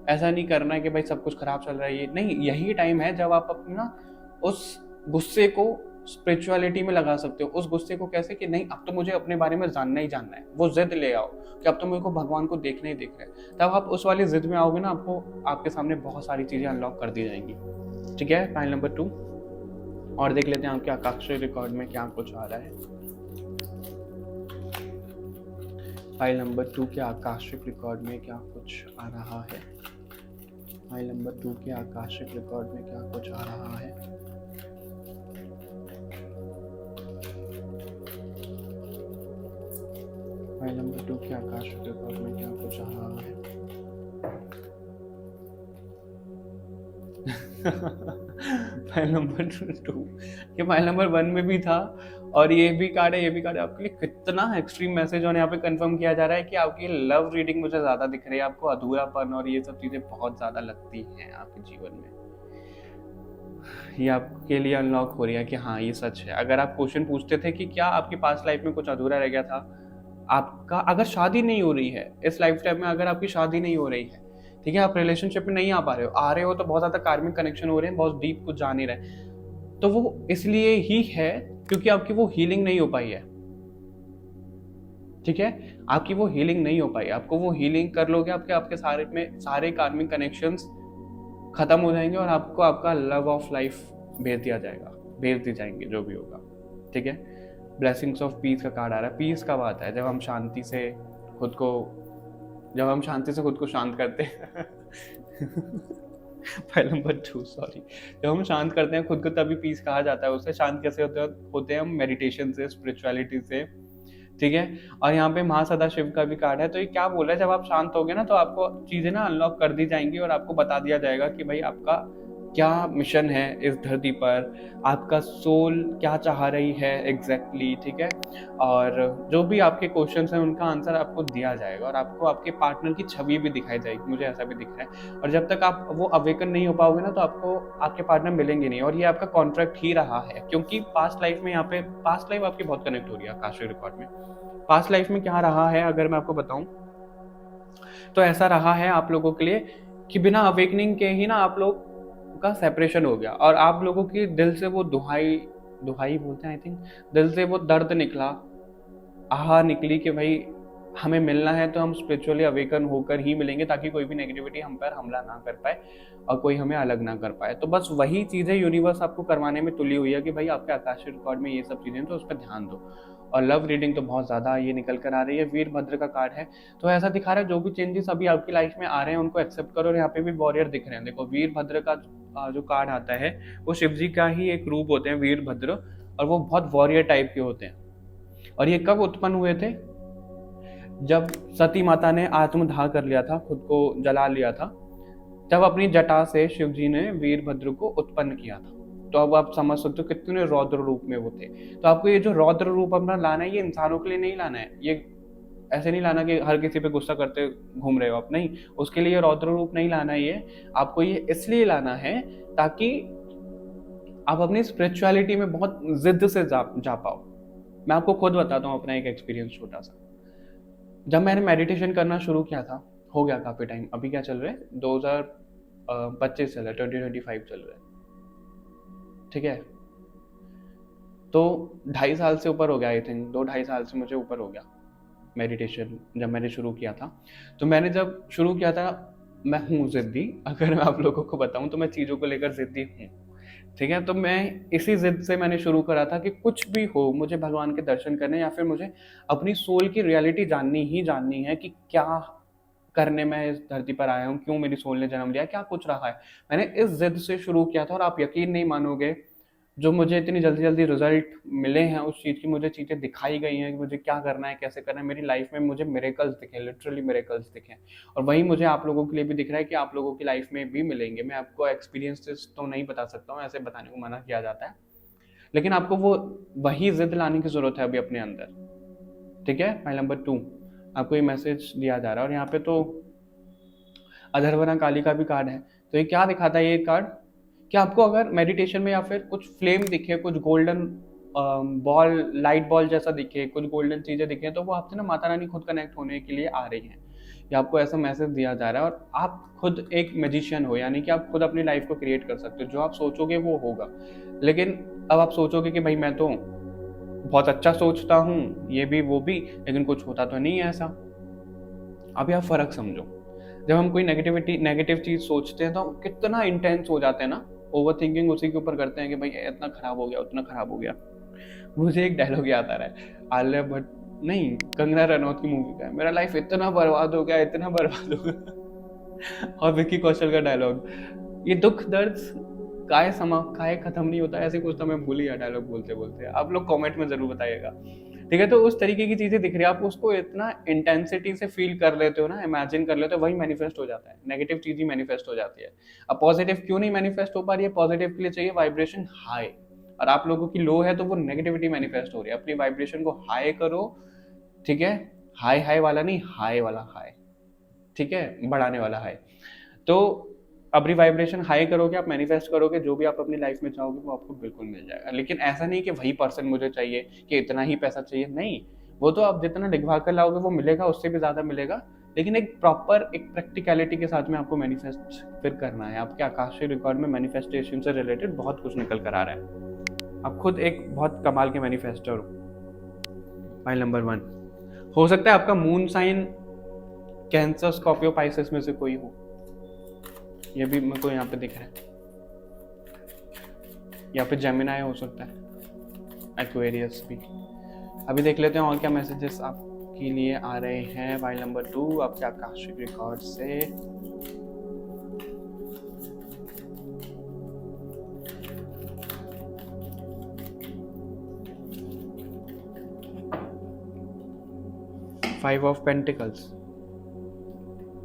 Speaker 1: ऐसा नहीं करना है कि भाई सब कुछ खराब चल रहा है, ये नहीं, यही टाइम है जब आप अपना उस गुस्से को स्पिरिचुअलिटी में लगा सकते हो। उस गुस्से को कैसे कि नहीं, अब तो मुझे अपने बारे में जानना ही जानना है, वो जिद ले आओ कि अब तो मेरे को भगवान को देखना ही देखना है। तब आप उस वाली जिद में आओगे ना, आपको आपके सामने बहुत सारी चीजें अनलॉक कर दी जाएंगी, ठीक है। फाइल नंबर 2 और देख लेते हैं आपके आकाशीय रिकॉर्ड में क्या कुछ आ रहा है। फाइल नंबर 2 के आकाशिक रिकॉर्ड में क्या कुछ आ रहा है। फाइल नंबर 2 के आकाशिक रिकॉर्ड में क्या कुछ आ रहा है। फाइल नंबर 2 के आकाशिक रिकॉर्ड में क्या कुछ आ रहा है। फाइल नंबर 2 ये फाइल नंबर 1 में भी था और ये भी कार्ड है, ये भी कार्ड है। आपके लिए कितना एक्सट्रीम मैसेज और यहाँ पे कंफर्म किया जा रहा है कि आपकी लव रीडिंग मुझे ज्यादा दिख रही है, आपको अधूरापन और ये सब चीजें बहुत ज्यादा लगती हैं आपके जीवन में। ये आपके लिए अनलॉक हो रही है कि हाँ ये सच है। अगर आप क्वेश्चन पूछते थे कि क्या आपकी पास्ट लाइफ में कुछ अधूरा रह गया था, आपका अगर शादी नहीं हो रही है इस लाइफ टाइम में, अगर आपकी शादी नहीं हो रही है, ठीक है, आप रिलेशनशिप में नहीं आ रहे हो तो बहुत ज्यादा कार्मिक कनेक्शन हो रहे हैं, बहुत डीप कुछ जा नहीं रहे, तो वो इसलिए ही है क्योंकि आपकी वो हीलिंग नहीं हो पाई है, ठीक है। आपकी वो हीलिंग नहीं हो पाई, आपको वो हीलिंग कर लोगे, आपके सारे में सारे कार्मिक कनेक्शंस खत्म हो जाएंगे और आपको आपका लव ऑफ लाइफ भेज दिया जाएगा, भेज दी जाएंगे जो भी होगा, ठीक है। ब्लेसिंग्स ऑफ पीस का कार्ड आ रहा है। पीस कब आता है? जब हम शांति से खुद को शांत करते हैं। फाइल नंबर 2 सॉरी, जब हम शांत करते हैं खुद को तभी पीस कहा जाता है। उससे शांत कैसे होते हैं हम? मेडिटेशन से, स्पिरिचुअलिटी से, ठीक है। और यहाँ पे महासदा शिव का भी कार्ड है। तो ये क्या बोल रहा है? जब आप शांत होगे ना तो आपको चीजें ना अनलॉक कर दी जाएंगी और आपको बता दिया जाएगा कि भाई आपका क्या मिशन है इस धरती पर, आपका सोल क्या चाह रही है एग्जैक्टली, ठीक है। और जो भी आपके क्वेश्चंस हैं उनका आंसर आपको दिया जाएगा और आपको आपके पार्टनर की छवि भी दिखाई जाएगी, मुझे ऐसा भी दिख रहा है। और जब तक आप वो अवेकन नहीं हो पाओगे ना तो आपको आपके पार्टनर मिलेंगे नहीं, और ये आपका कॉन्ट्रैक्ट ही रहा है, क्योंकि पास्ट लाइफ में यहाँ पे पास्ट लाइफ आपकी बहुत कनेक्ट हो रही है आकाशीय रिकॉर्ड में। पास्ट लाइफ में क्या रहा है अगर मैं आपको बताऊं तो ऐसा रहा है आप लोगों के लिए कि बिना अवेकनिंग के ही ना आप लोग का सेपरेशन हो गया और आप लोगों की दिल से वो दुहाई दुहाई बोलते हैं आई थिंक, दिल से वो दर्द निकला, आहा निकली कि भाई हमें मिलना है तो हम स्पिरिचुअली अवेकन होकर ही मिलेंगे ताकि कोई भी नेगेटिविटी हम पर हमला ना कर पाए और कोई हमें अलग ना कर पाए। तो बस वही चीज़ें यूनिवर्स आपको करवाने में तुली हुई है कि भाई आपके आकाशीय रिकॉर्ड में ये सब चीज़ें तो उस पर ध्यान दो। और लव रीडिंग तो बहुत ज़्यादा ये निकल कर आ रही है। वीरभद्र का कार्ड है तो ऐसा दिखा रहा है जो भी चेंजेस अभी आपकी लाइफ में आ रहे हैं उनको एक्सेप्ट करो। और यहाँ पे भी वॉरियर दिख रहे हैं, देखो वीरभद्र का जो कार्ड आता है वो शिव जी का ही एक रूप होते हैं वीरभद्र, और वो बहुत वॉरियर टाइप के होते हैं। और ये कब उत्पन्न हुए थे? जब सती माता ने आत्मदाह कर लिया था, खुद को जला लिया था, तब अपनी जटा से शिव जी ने वीरभद्र को उत्पन्न किया था। तो अब आप समझ सकते हो कितने रौद्र रूप में वो थे। तो आपको ये जो रौद्र रूप अपना लाना है ये इंसानों के लिए नहीं लाना है, ये ऐसे नहीं लाना कि हर किसी पे गुस्सा करते घूम रहे हो आप, नहीं, उसके लिए रौद्र रूप नहीं लाना है। ये आपको ये इसलिए लाना है ताकि आप अपनी स्पिरिचुअलिटी में बहुत जिद से जा पाओ। मैं आपको खुद बताता हूँ अपना एक एक्सपीरियंस छोटा सा। जब मैंने मेडिटेशन करना शुरू किया था, हो गया काफ़ी टाइम, अभी क्या चल रहा है 2025 चल रहा है, 2025 चल रहा है, ठीक है। तो 2.5 साल से ऊपर हो गया, आई थिंक 2-2.5 साल से मुझे ऊपर हो गया मेडिटेशन जब मैंने शुरू किया था। तो मैंने जब शुरू किया था, मैं हूँ ज़िद्दी, अगर मैं आप लोगों को बताऊँ तो मैं चीज़ों को लेकर ज़िद्दी हूँ, ठीक है। तो मैं इसी जिद से मैंने शुरू करा था कि कुछ भी हो मुझे भगवान के दर्शन करने या फिर मुझे अपनी सोल की रियलिटी जाननी ही जाननी है कि क्या करने मैं इस धरती पर आया हूँ, क्यों मेरी सोल ने जन्म लिया, क्या कुछ रहा है। मैंने इस जिद से शुरू किया था और आप यकीन नहीं मानोगे, जो मुझे इतनी जल्दी जल्दी रिजल्ट मिले हैं उस चीज़ की, मुझे चीज़ें दिखाई गई हैं कि मुझे क्या करना है, कैसे करना है, मेरी लाइफ में मुझे मिरेकल्स दिखे, लिटरली मिरेकल्स दिखे। और वही मुझे आप लोगों के लिए भी दिख रहा है कि आप लोगों की लाइफ में भी मिलेंगे। मैं आपको एक्सपीरियंसेस तो नहीं बता सकता हूँ, ऐसे बताने को मना किया जाता है, लेकिन आपको वो वही जिद लाने की जरूरत है अभी अपने अंदर। ठीक है, फाइल नंबर 2 आपको ये मैसेज दिया जा रहा है और यहाँ पे तो अधर्वना काली का भी कार्ड है। तो ये क्या दिखाता है ये कार्ड, कि आपको अगर मेडिटेशन में या फिर कुछ फ्लेम दिखे, कुछ गोल्डन बॉल, लाइट बॉल जैसा दिखे, कुछ गोल्डन चीजें दिखे, तो वो आपसे ना माता रानी खुद कनेक्ट होने के लिए आ रही हैं। या आपको ऐसा मैसेज दिया जा रहा है और आप खुद एक मैजिशियन हो, यानी कि आप खुद अपनी लाइफ को क्रिएट कर सकते हो। जो आप सोचोगे वो होगा। लेकिन अब आप सोचोगे कि भाई मैं तो बहुत अच्छा सोचता हूँ, ये भी वो भी, लेकिन कुछ होता तो नहीं है ऐसा। अभी आप फर्क समझो, जब हम कोई नेगेटिव चीज सोचते हैं तो हम कितना इंटेंस हो जाते हैं ना, ओवर थिंकिंग उसी के ऊपर करते हैं कि भाई इतना खराब हो गया, उतना खराब हो गया। मुझे एक डायलॉग याद आ रहा है, आलिया भट्ट नहीं, कंगना रनौत की मूवी का है, मेरा लाइफ इतना बर्बाद हो गया, इतना बर्बाद हो गया। और विक्की कौशल का डायलॉग, ये दुख दर्द काहे खत्म नहीं होता, ऐसे कुछ तो मैं भूल गया डायलॉग बोलते बोलते। आप लोग कमेंट में जरूर बताइएगा। ठीक है, तो उस तरीके की चीजें दिख रही है, आप उसको इतना इंटेंसिटी से फील कर लेते हो ना, इमेजिन कर लेते हो, वही मैनिफेस्ट हो जाता है। नेगेटिव चीज ही मैनिफेस्ट हो जाती है। अब पॉजिटिव क्यों नहीं मैनिफेस्ट हो पा रही है? पॉजिटिव के लिए चाहिए वाइब्रेशन हाई, और आप लोगों की लो है तो वो नेगेटिविटी मैनिफेस्ट हो रही है। अपनी वाइब्रेशन को हाई करो, ठीक है, हाई हाई वाला नहीं, हाई वाला हाई, ठीक है, बढ़ाने वाला हाई। तो अपनी वाइब्रेशन हाई करोगे, आप मैनिफेस्ट करोगे, जो भी आप अपनी लाइफ में चाहोगे वो आपको बिल्कुल मिल जाएगा। लेकिन ऐसा नहीं कि वही पर्सन मुझे चाहिए, कि इतना ही पैसा चाहिए, नहीं, वो तो आप जितना लिखवा कर लाओगे वो मिलेगा, उससे भी ज्यादा मिलेगा। लेकिन एक प्रॉपर एक प्रैक्टिकलिटी के साथ में आपको मैनिफेस्ट फिर करना है। आपके आकाशीय रिकॉर्ड में मैनिफेस्टेशन से रिलेटेड बहुत कुछ निकल कर आ रहा है। आप खुद एक बहुत कमाल के मैनिफेस्टर हो। फाइल नंबर 1, हो सकता है आपका moon sign Cancer, Scorpio, Pisces में से कोई हो। ये भी मेरे को यहाँ पे दिख रहा है, या फिर जेमिनाई हो सकता है, एक्वेरियस भी। अभी देख लेते हैं और क्या मैसेजेस आपके लिए आ रहे हैं। फाइल नंबर 2 आपके आकाशिक रिकॉर्ड से। Five of pentacles.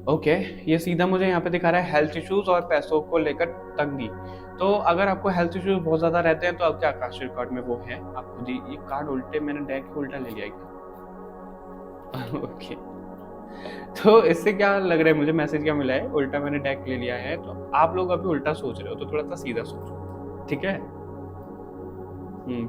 Speaker 1: ओके, ये सीधा मुझे यहाँ पे दिखा रहा है हेल्थ इश्यूज और पैसों को लेकर तंगी। तो अगर आपको हेल्थ इश्यूज बहुत ज्यादा रहते हैं तो आपके आकाश रिकॉर्ड में वो है। आप खुद ही, ये कार्ड उल्टे, मैंने डेक उल्टा ले लिया क्या? ओके, तो इससे क्या लग रहा है मुझे, मैसेज क्या मिला है, उल्टा मैंने डेक ले लिया है। तो आप लोग अभी उल्टा सोच रहे हो तो थोड़ा सा सीधा सोचो, ठीक है।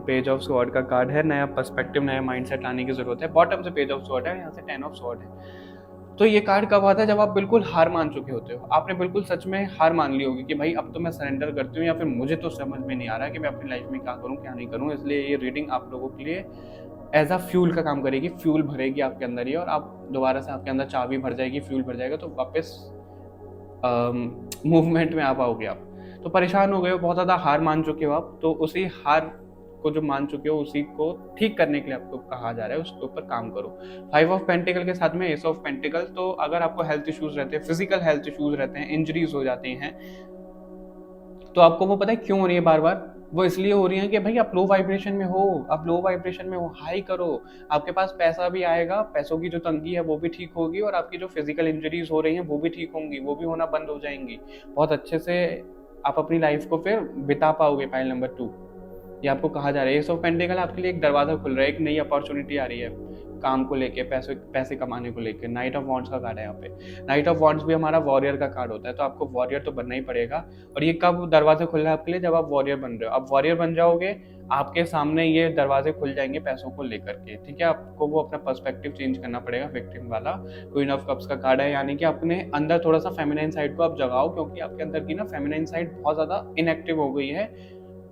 Speaker 1: पेज ऑफ स्वॉर्ड का कार्ड है, नया पर्सपेक्टिव, नया माइंडसेट लाने की जरूरत है। बॉटम से पेज ऑफ स्वॉर्ड है, यहाँ से 10 ऑफ स्वॉर्ड है। तो ये कार्ड कब आता है? जब आप बिल्कुल हार मान चुके होते हो, आपने बिल्कुल सच में हार मान ली होगी कि भाई अब तो मैं सरेंडर करती हूँ, या फिर मुझे तो समझ में नहीं आ रहा कि मैं अपनी लाइफ में क्या करूँ क्या नहीं करूँ। इसलिए ये रीडिंग आप लोगों के लिए एज अ फ्यूल का काम करेगी, फ्यूल भरेगी आपके अंदर ही, और आप दोबारा से आपके अंदर चाबी भर जाएगी, फ्यूल भर जाएगा, तो वापस मूवमेंट में आ पाओगे आप। तो परेशान हो गए हो, बहुत ज़्यादा हार मान चुके हो आप, तो उसी हार को जो मान चुके हो उसी को ठीक करने के लिए आपको कहा जा रहा है, उसके ऊपर काम करो। 5 ऑफ पेंटिकल के साथ में एस ऑफ पेंटिकल। तो अगर आपको हेल्थ इश्यूज रहते हैं, फिजिकल हेल्थ इश्यूज रहते हैं, इंजरीज हो जाती हैं, तो आपको वो पता है क्यों हो रही है बार बार? वो इसलिए हो रही है कि भाई आप लो वाइब्रेशन में हो, आप लो वाइब्रेशन में हो, हाई करो, आपके पास पैसा भी आएगा, पैसों की जो तंगी है वो भी ठीक होगी, और आपकी जो फिजिकल इंजरीज हो रही हैं वो भी ठीक होंगी, वो भी होना बंद हो जाएंगी। बहुत अच्छे से आप अपनी लाइफ को फिर बिता पाओगे। फाइल नंबर 2 ये आपको कहा जा रहा है, एस ऑफ पेंटिकल आपके लिए एक दरवाजा खुल रहा है, एक नई अपॉर्चुनिटी आ रही है काम को लेके, पैसे कमाने को लेके। नाइट ऑफ वॉन्ड्स का कार्ड है यहाँ पे। नाइट ऑफ वॉन्ड्स भी हमारा वॉरियर का कार्ड होता है, तो आपको वॉरियर तो बनना ही पड़ेगा। और ये कब दरवाजा खुल रहा है आपके लिए? जब आप वॉरियर बन रहे हो। आप वॉरियर बन जाओगे, आपके सामने ये दरवाजे खुल जाएंगे पैसों को लेकर के, ठीक है। आपको वो अपना पर्सपेक्टिव चेंज करना पड़ेगा, विक्टिम वाला। क्वीन ऑफ कप्स का कार्ड है, यानी कि अपने अंदर थोड़ा सा फेमिनाइन साइड को आप जगाओ, क्योंकि आपके अंदर की ना फेमिनाइन साइड बहुत ज्यादा इनएक्टिव हो गई है,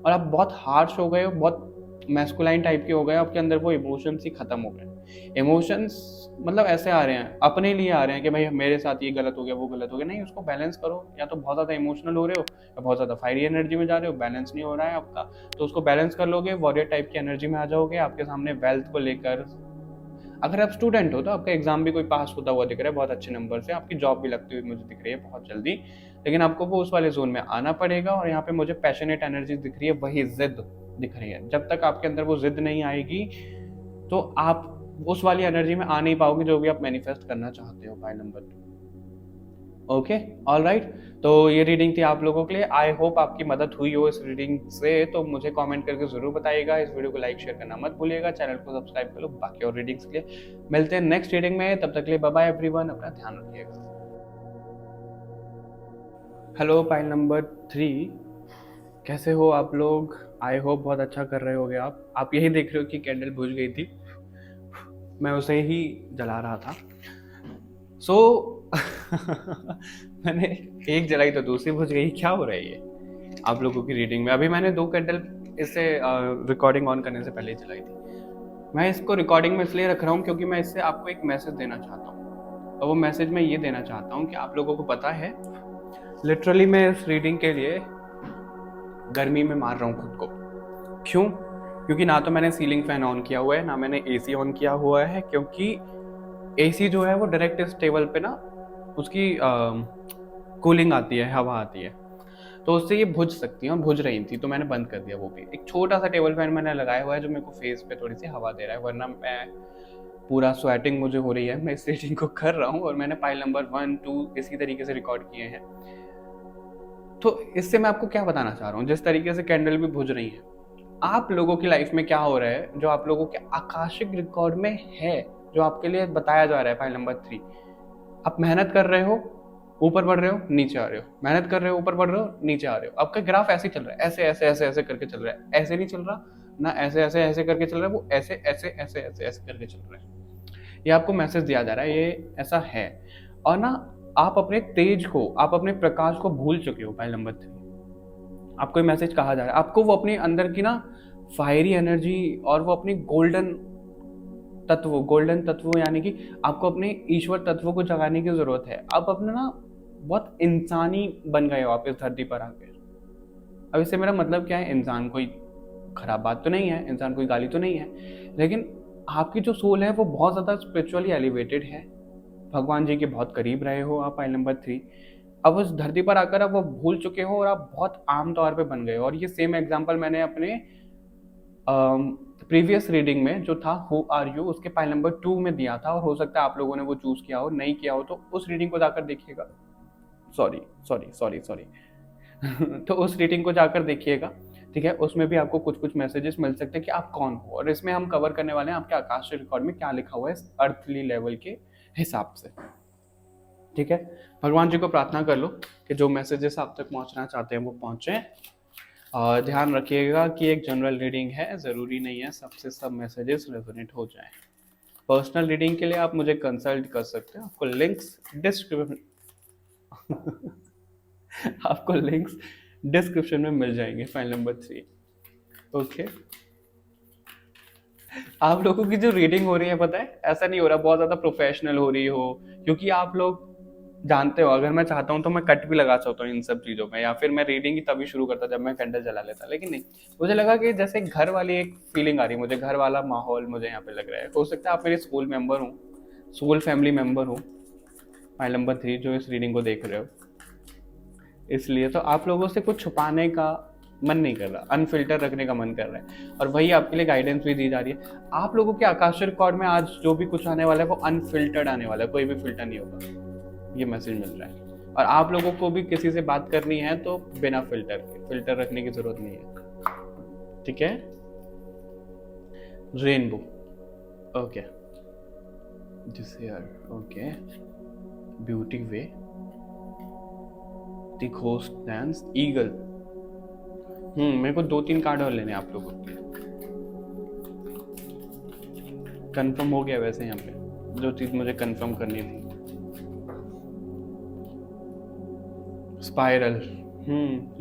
Speaker 1: और आप बहुत हार्श हो गए हो, बहुत मैस्कुलाइन टाइप के हो गए, आपके अंदर वो इमोशंस ही खत्म हो गए। इमोशंस मतलब ऐसे आ रहे हैं, अपने लिए आ रहे हैं कि भाई मेरे साथ ये गलत हो गया, वो गलत हो गया। नहीं, उसको बैलेंस करो। या तो बहुत ज़्यादा इमोशनल हो रहे हो, या बहुत ज़्यादा फायरी एनर्जी में जा रहे हो, बैलेंस नहीं हो रहा है आपका, तो उसको बैलेंस कर लोगे, वॉरियर टाइप की एनर्जी में आ जाओगे। आपके सामने वेल्थ को लेकर अगर आप स्टूडेंट हो तो आपका एग्जाम भी कोई पास होता हुआ दिख रहा है बहुत अच्छे नंबर से, आपकी जॉब भी लगती हुई मुझे दिख रही है बहुत जल्दी, लेकिन आपको वो उस वाले जोन में आना पड़ेगा। और यहाँ पे मुझे पैशनेट एनर्जी दिख रही है, वही जिद दिख रही है। जब तक आपके अंदर वो जिद नहीं आएगी तो आप उस वाली एनर्जी में आ नहीं पाओगे जो भी आप मैनिफेस्ट करना चाहते हो। File number 2। Okay, all right. तो ये रीडिंग थी आप लोगों के लिए। आई होप आपकी मदद हुई हो इस रीडिंग से। तो मुझे कमेंट करके जरूर बताइएगा। इस वीडियो को लाइक शेयर करना मत भूलिएगा। चैनल को सब्सक्राइब कर लो बाकी और रीडिंग्स के लिए। मिलते हैं नेक्स्ट रीडिंग में, तब तक के लिए बाय बाय एवरीवन, अपना ध्यान रखिएगा। हेलो पाइल नंबर 3, कैसे हो आप लोग? आई होप बहुत अच्छा कर रहे होगे आप यही देख रहे हो कि कैंडल बुझ गई थी, मैं उसे ही जला रहा था। सो मैंने एक जलाई तो दूसरी बुझ गई। क्या हो रहा है ये आप लोगों की रीडिंग में? अभी मैंने 2 कैंडल इससे रिकॉर्डिंग ऑन करने से पहले ही जलाई थी। मैं इसको रिकॉर्डिंग में इसलिए रख रहा हूँ क्योंकि मैं इससे आपको एक मैसेज देना चाहता हूँ। और वो मैसेज मैं ये देना चाहता हूँ कि आप लोगों को पता है, लिटरली मैं इस रीडिंग के लिए गर्मी में मार रहा हूँ खुद को। क्यों? क्योंकि ना तो मैंने सीलिंग फैन ऑन किया हुआ है, ना मैंने एसी ऑन किया हुआ है। क्योंकि एसी जो है वो डायरेक्ट इस टेबल पे ना उसकी कूलिंग आती है, हवा आती है, तो उससे ये बुझ सकती है और बुझ रही थी, तो मैंने बंद कर दिया। वो भी एक छोटा सा टेबल फैन मैंने लगाया हुआ है जो मेरे को फेस पे थोड़ी सी हवा दे रहा है, वरना मैं पूरा स्वेटिंग मुझे हो रही है। मैं इस रीडिंग को कर रहा हूँ और मैंने पाइल नंबर 1, 2 इसी तरीके से रिकॉर्ड किए हैं। तो इससे मैं आपको क्या बताना चाह रहा हूँ, जिस तरीके से कैंडल भी बुझ रही है, आप लोगों की लाइफ में क्या हो रहा है जो आप लोगों के आकाशिक रिकॉर्ड में है, जो आपके लिए बताया जा रहा है। फाइल नंबर 3, आप मेहनत कर रहे हो, ऊपर बढ़ रहे हो, नीचे आ रहे हो, मेहनत कर रहे हो, ऊपर बढ़ रहे हो, नीचे आ रहे हो। आपका ग्राफ ऐसे ही चल रहा है, ऐसे ऐसे ऐसे ऐसे करके चल रहा है। ऐसे नहीं चल रहा ना, ऐसे ऐसे ऐसे करके चल रहा है, वो ऐसे ऐसे ऐसे ऐसे ऐसे करके चल रहा है। ये आपको मैसेज दिया जा रहा है, ये ऐसा है। और ना, आप अपने तेज को, आप अपने प्रकाश को भूल चुके हो। फाइल नंबर 3, आपको ये मैसेज कहा जा रहा है, आपको वो अपने अंदर की ना फायरी एनर्जी और वो अपनी गोल्डन तत्व यानी कि आपको अपने ईश्वर तत्व को जगाने की जरूरत है। आप अपने ना बहुत इंसानी बन गए हो आप इस धरती पर आके। अब इससे मेरा मतलब क्या है, इंसान कोई खराब बात तो नहीं है, इंसान कोई गाली तो नहीं है, लेकिन आपकी जो सोल है वो बहुत ज्यादा स्पिरिचुअली एलिवेटेड है, भगवान जी के बहुत करीब रहे हो आप। फाइल नंबर 3, अब उस धरती पर आकर आप वो भूल चुके हो और आप बहुत आम तौर पे बन गए हो। और ये सेम एग्जांपल मैंने अपने प्रीवियस रीडिंग में जो था हु आर यू, उसके फाइल नंबर 2 में दिया था। और हो सकता है आप लोगों ने वो चूज किया हो, नहीं किया हो तो उस रीडिंग को जाकर देखिएगा। सॉरी तो उस रीडिंग को जाकर देखिएगा, ठीक है। उसमें भी आपको कुछ कुछ मैसेजेस मिल सकते हैं कि आप कौन हो। और इसमें हम कवर करने वाले हैं आपके आकाशीय रिकॉर्ड में क्या लिखा हुआ है इस अर्थली लेवल के हिसाब से, ठीक है। भगवान जी को प्रार्थना कर लो कि जो मैसेजेस आप तक पहुंचना चाहते हैं वो पहुंचे। और ध्यान रखिएगा कि एक जनरल रीडिंग है, ज़रूरी नहीं है सबसे सब मैसेजेस रेजोनेट हो जाएं। पर्सनल रीडिंग के लिए आप मुझे कंसल्ट कर सकते हैं, आपको लिंक्स डिस्क्रिप्शन में मिल जाएंगे। File number 3, okay. आप लोगों की जो रीडिंग हो रही है, पता है ऐसा नहीं हो रहा बहुत ज़्यादा प्रोफेशनल हो रही हो, क्योंकि आप लोग जानते हो अगर मैं चाहता हूँ तो मैं कट भी लगा सकता हूँ इन सब चीज़ों में, या फिर मैं रीडिंग ही तभी शुरू करता जब मैं कैंडल जला लेता। लेकिन नहीं, मुझे लगा कि जैसे घर वाली एक फीलिंग आ रही है, मुझे घर वाला माहौल मुझे यहाँ पे लग रहा है। हो सकता है आप मेरे सोल मेंबर हो, सोल फैमिली मेंबर हो, फाइल नंबर 3 जो इस रीडिंग को देख रहे हो, इसलिए तो आप लोगों से कुछ छुपाने का मन नहीं कर रहा, अनफिल्टर रखने का मन कर रहा है। और वही आपके लिए गाइडेंस भी दी जा रही है। आप लोगों के आकाशीय रिकॉर्ड में आज जो भी कुछ आने वाला है वो अनफिल्टर्ड आने वाला है, कोई भी फिल्टर नहीं होगा, ये मैसेज मिल रहा है। और आप लोगों को भी किसी से बात करनी है तो बिना फिल्टर के, फिल्टर रखने की जरूरत नहीं है, ठीक है। Rainbow, okay, desire, okay, beauty way, the ghost dance, eagle. मेरे को 2-3 कार्ड और लेने आप लोगों के लिए। कंफर्म हो गया वैसे यहाँ पे जो चीज मुझे कंफर्म करनी थी। स्पाइरल,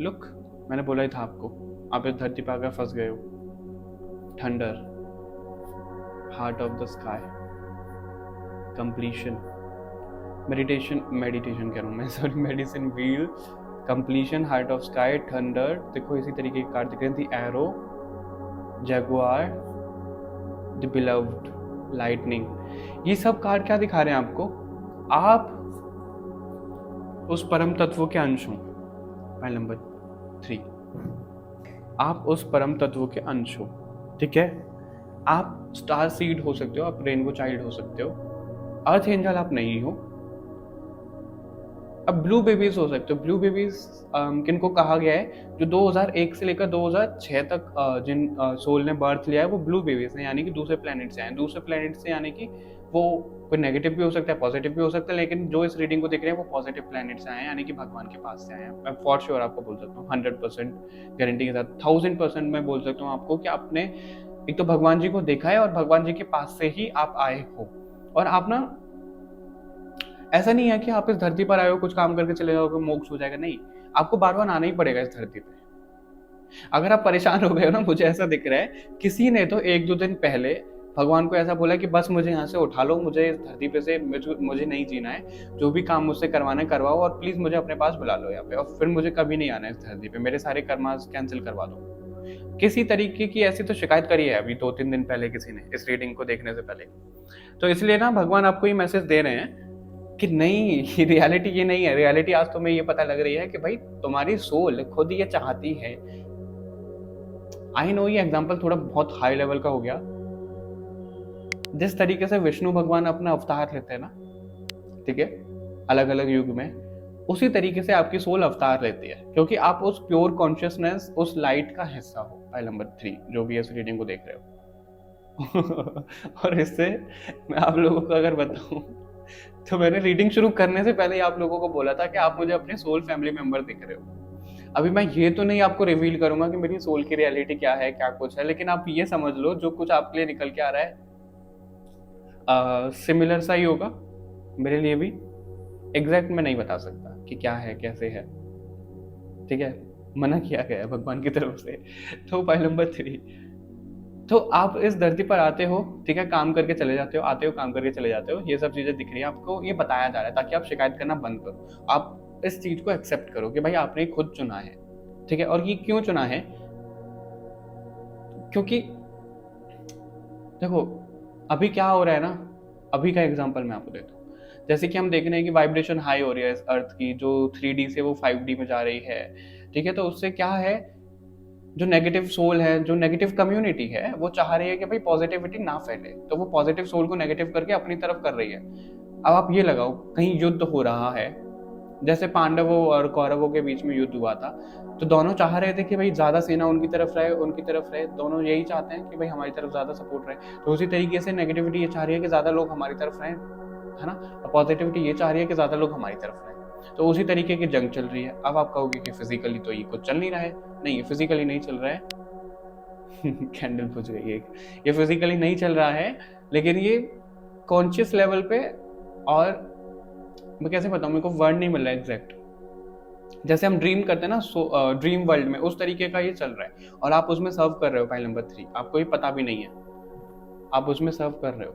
Speaker 1: लुक, मैंने बोला ही था आपको, आप इस धरती पर आकर फंस गए हो। Thunder, heart of the sky, completion, meditation कह रहा हूँ मैं, sorry, medicine wheel, completion, heart of sky, thunder. देखो इसी तरीके के कार्ड दिख रहे हैं, the arrow, Jaguar, the beloved, lightning, ये सब कार्ड क्या दिखा रहे हैं आपको? आप उस परम तत्व के अंश हो। पॉइंट नंबर 3, आप उस परम तत्व के अंश हो, ठीक है। आप स्टार सीड हो सकते हो, आप रेनबो चाइल्ड हो सकते हो, अर्थ एंजल आप नहीं हो। अब ब्लू बेबीज हो सकते हो। ब्लू बेबीज किनको कहा गया है? जो 2001 से लेकर 2006 तक जिन सोल ने बर्थ लिया है वो ब्लू बेबीज हैं, यानी कि दूसरे प्लेनेट से आए। दूसरे प्लेनेट से यानी कि वो कोई नेगेटिव भी हो सकता है, पॉजिटिव भी हो सकता है, लेकिन जो इस रीडिंग को देख रहे हैं वो पॉजिटिव प्लेनेट से आए हैं, यानी कि भगवान के पास से आए हैं। मैं फॉर श्योर आपको बोल सकता हूँ 100% गारंटी के साथ, 1000% मैं बोल सकता हूँ आपको कि आपने एक तो भगवान जी को देखा है और भगवान जी के पास से ही आप आए हो। और आप ना, ऐसा नहीं है कि आप इस धरती पर आए हो, कुछ काम करके चले जाओगे, मोक्ष हो जाएगा, नहीं। आपको बार बार आना ही पड़ेगा इस धरती पे। अगर आप परेशान हो गए हो ना, मुझे ऐसा दिख रहा है किसी ने तो 1-2 दिन पहले भगवान को ऐसा बोला कि बस मुझे यहाँ से उठा लो, मुझे इस धरती पे से मुझे नहीं जीना है, जो भी काम मुझसे करवाना है करवाओ, और प्लीज मुझे अपने पास बुला लो यहाँ पे, और फिर मुझे कभी नहीं आना है इस धरती पे, मेरे सारे कर्मा कैंसिल करवा दो। किसी तरीके की ऐसी तो शिकायत करी है अभी 2-3 दिन पहले किसी ने, इस रीडिंग को देखने से पहले। तो इसलिए ना भगवान आपको ये मैसेज दे रहे हैं कि नहीं, रियलिटी ये नहीं है। रियलिटी आज तुम्हें ये पता लग रही है कि भाई तुम्हारी सोल खुद ये चाहती है। आई नो ये एग्जांपल थोड़ा बहुत हाई लेवल का हो गया। जिस तरीके से विष्णु भगवान अपना अवतार लेते हैं ना, ठीक है, अलग अलग युग में, उसी तरीके से आपकी सोल अवतार लेती है, क्योंकि आप उस प्योर कॉन्शियसनेस, उस लाइट का हिस्सा हो। पाइल नंबर 3 जो भी इस रीडिंग को देख रहे हो। और इससे मैं आप लोगों को अगर बताऊं, तो मैंने रीडिंग शुरू करने से पहले ही आप लोगों को बोला था कि आप मुझे अपने सोल फैमिली मेंबर दिख रहे हो। अभी मैं ये तो नहीं आपको रिवील करूंगा कि मेरी सोल की रियलिटी क्या है, क्या कुछ है, लेकिन आप ये समझ लो जो कुछ आपके लिए निकल के आ रहा है सिमिलर सा ही होगा मेरे लिए भी। एग्जैक्ट मैं नहीं बता सकता कि क्या है, कैसे है, ठीक है, मना किया गया है भगवान की तरफ से। तो पॉइंट नंबर 3, तो आप इस धरती पर आते हो, ठीक है, काम करके चले जाते हो, आते हो, काम करके चले जाते हो, ये सब चीजें दिख रही है आपको, ये बताया जा रहा है ताकि आप शिकायत करना बंद करो। आप इस चीज को एक्सेप्ट करो कि भाई आपने खुद चुना है, ठीक है। और ये क्यों चुना है? क्योंकि देखो अभी क्या हो रहा है ना, अभी का एग्जांपल मैं आपको देता हूँ। जैसे कि हम देख रहे हैं कि वाइब्रेशन हाई हो रही है इस अर्थ की, जो 3D से वो 5D में जा रही है, ठीक है। तो उससे क्या है, जो नेगेटिव सोल है, जो नेगेटिव कम्युनिटी है, वो चाह रही है कि भाई पॉजिटिविटी ना फैले, तो वो पॉजिटिव सोल को नेगेटिव करके अपनी तरफ कर रही है। अब आप ये लगाओ, कहीं युद्ध हो रहा है, जैसे पांडवों और कौरवों के बीच में युद्ध हुआ था, तो दोनों चाह रहे थे कि भाई ज्यादा सेना उनकी तरफ रहे, उनकी तरफ रहे, दोनों यही चाहते हैं कि भाई हमारी तरफ ज्यादा सपोर्ट रहे। तो उसी तरीके से नेगेटिविटी ये चाह रही है कि ज्यादा लोग हमारी तरफ रहें, है ना, और पॉजिटिविटी ये चाह रही है कि ज्यादा लोग हमारी तरफ रहें। तो उसी तरीके की जंग चल रही है। अब आप कहोगे कि फिजिकली तो ये कुछ चल नहीं रहा है। नहीं, ये फिजिकली नहीं चल रहा है। कैंडल बुझ गई एक। ये फिजिकली नहीं चल रहा है, लेकिन ये कॉन्शियस लेवल पे, और मैं कैसे बताऊं, मेरे को वर्ड नहीं मिल रहा है एग्जैक्ट। जैसे हम ड्रीम करते हैं ना, ड्रीम वर्ल्ड में, उस तरीके का ये चल रहा है, और आप उसमें सर्व कर रहे हो। पॉइंट नंबर 3, आपको ये पता भी नहीं है, आप उसमें सर्व कर रहे हो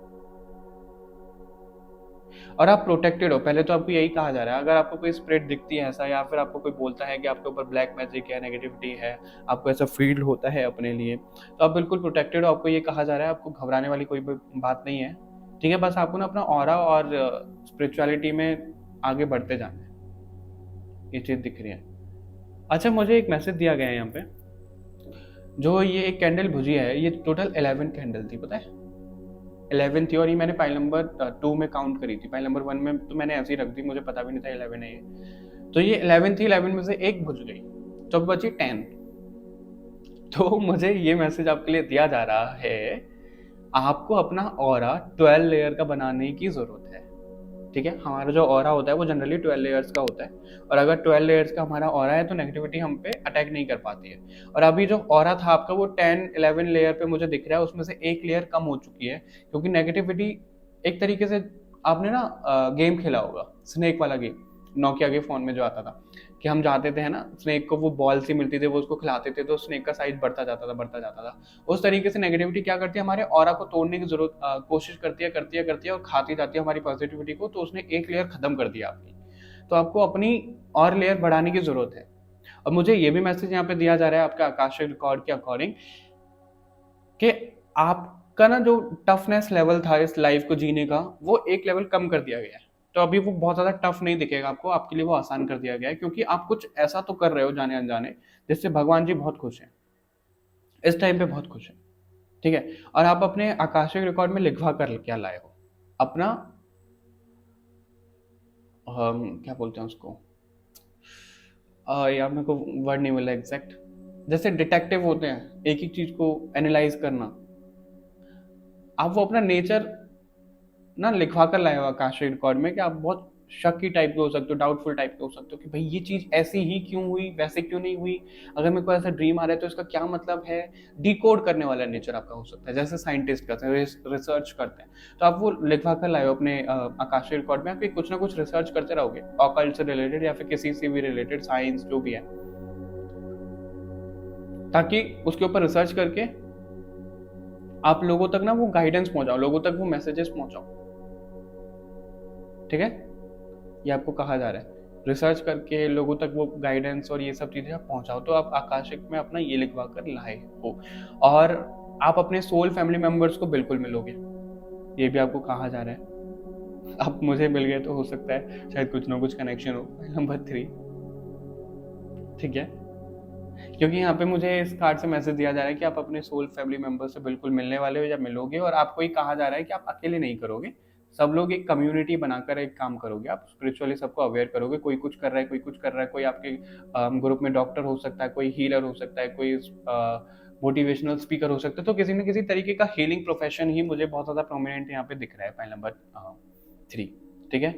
Speaker 1: और आप प्रोटेक्टेड हो। पहले तो आपको यही कहा जा रहा है, अगर आपको कोई स्पिरिट दिखती है ऐसा, या फिर आपको कोई बोलता है कि आपके ऊपर ब्लैक मैजिक है, नेगेटिविटी है, आपको ऐसा फील होता है अपने लिए, तो आप बिल्कुल प्रोटेक्टेड हो। आपको ये कहा जा रहा है, आपको घबराने वाली कोई बात नहीं है, ठीक है। बस आपको ना अपना ऑरा और स्पिरिचुअलिटी में आगे बढ़ते जाना है, ये चीज दिख रही है। अच्छा, मुझे एक मैसेज दिया गया है यहाँ पे, जो ये एक कैंडल भुजी है, ये टोटल 11 कैंडल थी, पता है, 11 थी। और ये मैंने पाइल नंबर 2 में काउंट करी थी। पाइल नंबर 1 में तो मैंने ऐसे ही रख दी, मुझे पता भी नहीं था 11 है ये। तो ये 11 थी, 11 में से एक बुझ गई, तो बची 10। तो मुझे ये मैसेज आपके लिए दिया जा रहा है, आपको अपना ऑरा 12 लेयर का बनाने की जरूरत है, ठीक है। हमारा जो ऑरा होता है वो जनरली 12 लेयर्स का होता है, और अगर 12 लेयर्स का हमारा ऑरा है तो नेगेटिविटी हम पे अटैक नहीं कर पाती है। और अभी जो ऑरा था आपका वो 10-11 लेयर पे मुझे दिख रहा है, उसमें से एक लेयर कम हो चुकी है, क्योंकि नेगेटिविटी एक तरीके से, आपने ना गेम खेला होगा, स्नेक वाला गेम, नोकिया के फोन में जो आता था, कि हम जाते थे, है ना, स्नेक को वो बॉल सी मिलती थी, वो उसको खिलाते थे, तो स्नेक का साइज बढ़ता जाता था, बढ़ता जाता था। उस तरीके से नेगेटिविटी क्या करती है, हमारे ऑरा को तोड़ने की जरूरत कोशिश करती है और खाती जाती है हमारी पॉजिटिविटी को। तो उसने एक लेयर खत्म कर दिया आपकी, तो आपको अपनी और लेयर बढ़ाने की जरूरत है। और मुझे ये भी मैसेज यहाँ पे दिया जा रहा है आपके आकाशिक रिकॉर्ड के अकॉर्डिंग, कि आप का ना जो टफनेस लेवल था इस लाइफ को जीने का, वो एक लेवल कम कर दिया गया है। तो अभी वो बहुत ज़्यादा टफ नहीं दिखेगा आपको, आपके लिए वो आसान कर दिया गया है, क्योंकि आप कुछ ऐसा तो कर रहे हो जाने अनजाने जिससे भगवान जी बहुत खुश हैं, इस टाइम पे बहुत खुश हैं। ठीक है, और आप अपने आकाशिक रिकॉर्ड में लिखवा कर क्या लाए हो अपना, क्या बोलते हैं उसको, यार मेरे को वर्ड नहीं मिला एग्जैक्ट, जैसे डिटेक्टिव होते हैं एक एक चीज को एनालाइज करना, आप वो अपना नेचर ना लिखवा कर लाए हो आकाशीय रिकॉर्ड में, कि आप बहुत शकी टाइप के हो सकते हो, डाउटफुल टाइप के हो सकते हो कि भाई ये चीज ऐसी ही क्यों हुई, वैसे क्यों नहीं हुई, अगर मेरे को ऐसा ड्रीम आ रहा है तो इसका क्या मतलब है। डिकोड करने वाला नेचर आपका हो सकता है, जैसे साइंटिस्ट करते हैं, रिसर्च करते हैं, तो आप वो लिखवा कर लाए हो अपने आकाशीय रिकॉर्ड में, आप कुछ ना कुछ रिसर्च करते रहोगे ऑकल्ट से रिलेटेड या फिर किसी से भी रिलेटेड, साइंस जो भी है, ताकि उसके ऊपर रिसर्च करके आप लोगों तक ना वो गाइडेंस पहुंचाओ, लोगों तक वो मैसेजेस पहुंचाओ। ठीक है, ये आपको कहा जा रहा है, रिसर्च करके लोगों तक वो गाइडेंस और ये सब चीजें आप पहुंचाओ। तो आप आकाशिक में अपना ये लिखवा कर लाए हो, और आप अपने सोल फैमिली मेंबर्स को बिल्कुल मिलोगे, ये भी आपको कहा जा रहा है। आप मुझे मिल गए तो हो सकता है शायद कुछ ना कुछ कनेक्शन हो। नंबर 3, ठीक है, क्योंकि यहाँ पे मुझे इस कार्ड से मैसेज दिया जा रहा है कि आप अपने सोल फैमिली मेंबर से बिल्कुल मिलने वाले हो या मिलोगे, और आपको ये कहा जा रहा है कि आप अकेले नहीं करोगे, सब लोग एक कम्युनिटी बनाकर एक काम करोगे, आप स्पिरिचुअली सबको अवेयर करोगे, कोई कुछ कर रहा है, कोई कुछ कर रहा है, कोई आपके ग्रुप में डॉक्टर हो सकता है, कोई हीलर हो सकता है, कोई मोटिवेशनल स्पीकर हो सकता है, तो किसी न किसी तरीके का हीलिंग प्रोफेशन ही मुझे बहुत ज़्यादा प्रोमिनेंट यहाँ पे दिख रहा है, पॉइंट नंबर 3। ठीक है,